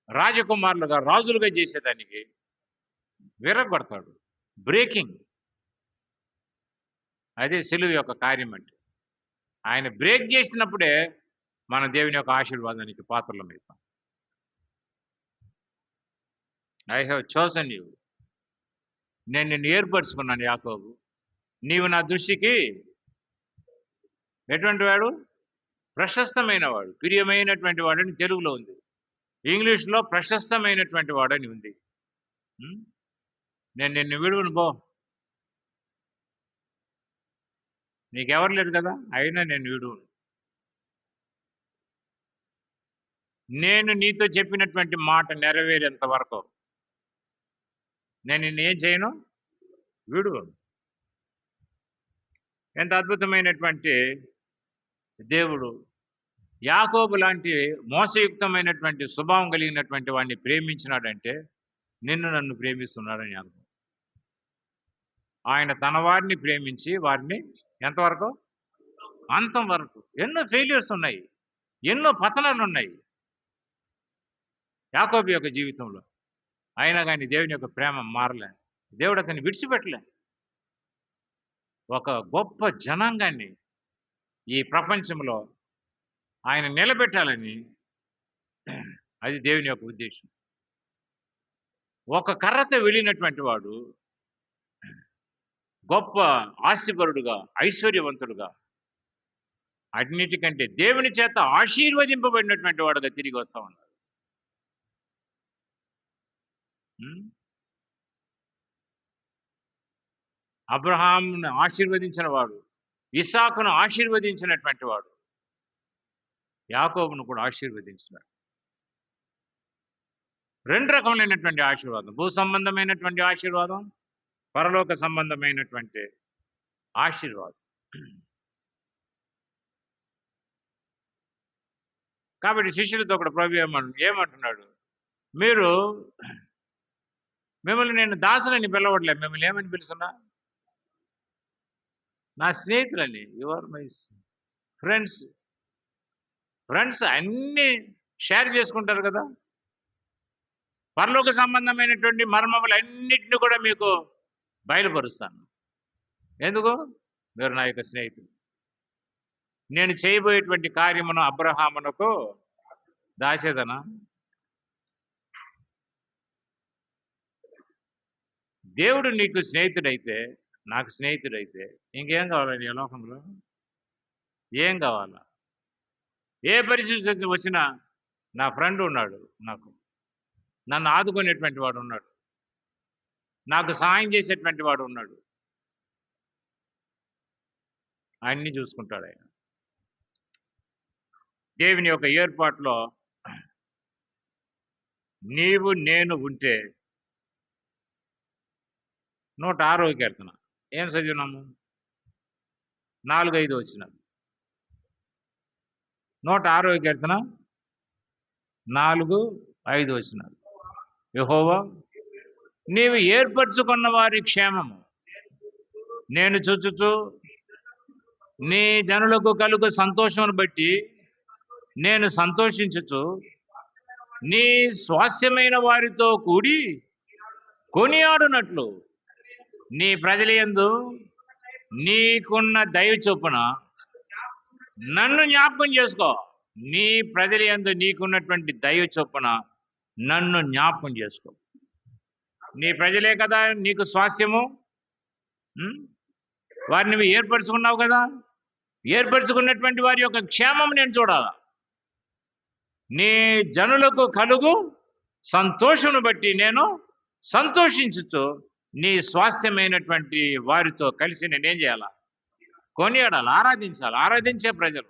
రాజకుమారులుగా, రాజులుగా చేసేదానికి విరగొడతాడు. బ్రేకింగ్, అదే సిలువ యొక్క కార్యం. అంటే ఆయన బ్రేక్ చేసినప్పుడే మన దేవుని యొక్క ఆశీర్వాదానికి పాత్రలం అవుతాం. ఐ హ్యావ్ చోసన్ యూ, నేను నిన్ను ఏర్పరచుకున్నాను యాకోబు, నీవు నా దృష్టికి ఎటువంటి వాడు? ప్రశస్తమైన వాడు, ప్రియమైనటువంటి వాడని తెలుగులో ఉంది, ఇంగ్లీష్లో ప్రశస్తమైనటువంటి వాడని ఉంది. నేను నిన్ను విడువను పో, నీకెవరు లేరు కదా, అయినా నేను విడువను. నేను నీతో చెప్పినటువంటి మాట నెరవేరేంత వరకు నేను నిన్ను ఏం చేయను? విడువను. ఎంత అద్భుతమైనటువంటి దేవుడు! యాకోబు లాంటి మోసయుక్తమైనటువంటి స్వభావం కలిగినటువంటి వాడిని ప్రేమించినాడంటే నన్ను ప్రేమిస్తున్నాడని అర్థం. ఆయన తన వారిని ప్రేమించి వారిని ఎంతవరకు? అంతం వరకు. ఎన్నో ఫెయిల్యూర్స్ ఉన్నాయి, ఎన్నో పతనాలు ఉన్నాయి యాకోబు యొక్క జీవితంలో. అయినా కానీ దేవుని యొక్క ప్రేమ మారలే, దేవుడు అతన్ని విడిచిపెట్టలే. ఒక గొప్ప జనాంగాన్ని ఈ ప్రపంచంలో ఆయన నిలబెట్టాలని, అది దేవుని యొక్క ఉద్దేశం. ఒక కర్రతో వెళ్ళినటువంటి వాడు గొప్ప ఆస్తిపరుడుగా, ఐశ్వర్యవంతుడుగా, అన్నిటికంటే దేవుని చేత ఆశీర్వదింపబడినటువంటి వాడుగా తిరిగి వస్తా ఉన్నాడు. అబ్రహామును ఆశీర్వదించిన వాడు, ఇస్సాకును ఆశీర్వదించినటువంటి వాడు యాకోబును కూడా ఆశీర్వదించినాడు. రెండు రకములైనటువంటి ఆశీర్వాదం, భూ సంబంధమైనటువంటి ఆశీర్వాదం, పరలోక సంబంధమైనటువంటి ఆశీర్వాదం. కాబట్టి శిష్యులతో కూడా ప్రభు ఏమంటున్నాడు? మిమ్మల్ని నేను దాసులని పిలవట్లే, మిమ్మల్ని ఏమని పిలుస్తున్నా? నా స్నేహితులని. You are my friends. Friends అన్నీ షేర్ చేసుకుంటారు కదా. పరలోక సంబంధమైనటువంటి మర్మములు అన్నిటిని కూడా మీకు బయలుపరుస్తాను. ఎందుకు? మీరు నా యొక్క స్నేహితులు. నేను చేయబోయేటువంటి కార్యమును అబ్రహామునకు దాసేదనా? దేవుడు నీకు స్నేహితుడైతే, నాకు స్నేహితుడైతే ఇంకేం కావాలండి ఈ లోకంలో? ఏం కావాలా? ఏ పరిస్థితి వచ్చినా నా ఫ్రెండ్ ఉన్నాడు, నాకు నన్ను ఆదుకునేటువంటి వాడు ఉన్నాడు, నాకు సహాయం చేసేటువంటి వాడు ఉన్నాడు. అన్నీ చూసుకుంటాడు ఆయన. దేవుని యొక్క ఏర్పాటులో నీవు నేను ఉంటే 106వ కీర్తన ఏం చదివినాము? 4-5 వచనాలు. 106వ కీర్తన 4-5 వచనాలు. యెహోవా, నీవు ఏర్పరచుకున్న వారి క్షేమము నేను చూచుచు, నీ జనులకు కలుగు సంతోషమును బట్టి నేను సంతోషించుచు, నీ స్వాస్థ్యమైన వారితో కూడి కొనియాడునట్లు నీ ప్రజల యందు నీకున్న దయ చొప్పున నన్ను జ్ఞాపకం చేసుకో. నీ ప్రజల యందు నీకున్నటువంటి దయ చొప్పున నన్ను జ్ఞాపకం చేసుకో. నీ ప్రజలే కదా నీకు స్వాస్థ్యము. వారిని నువ్వు ఏర్పరచుకున్నావు కదా. ఏర్పరచుకున్నటువంటి వారి యొక్క క్షేమం నేను చూడాలా. నీ జనులకు కలుగు సంతోషమును బట్టి నేను సంతోషించుచు, నీ స్వాస్థ్యమైనటువంటి వారితో కలిసి నేనేం చేయాలా? కొనియాడాలి, ఆరాధించాలి. ఆరాధించే ప్రజలు.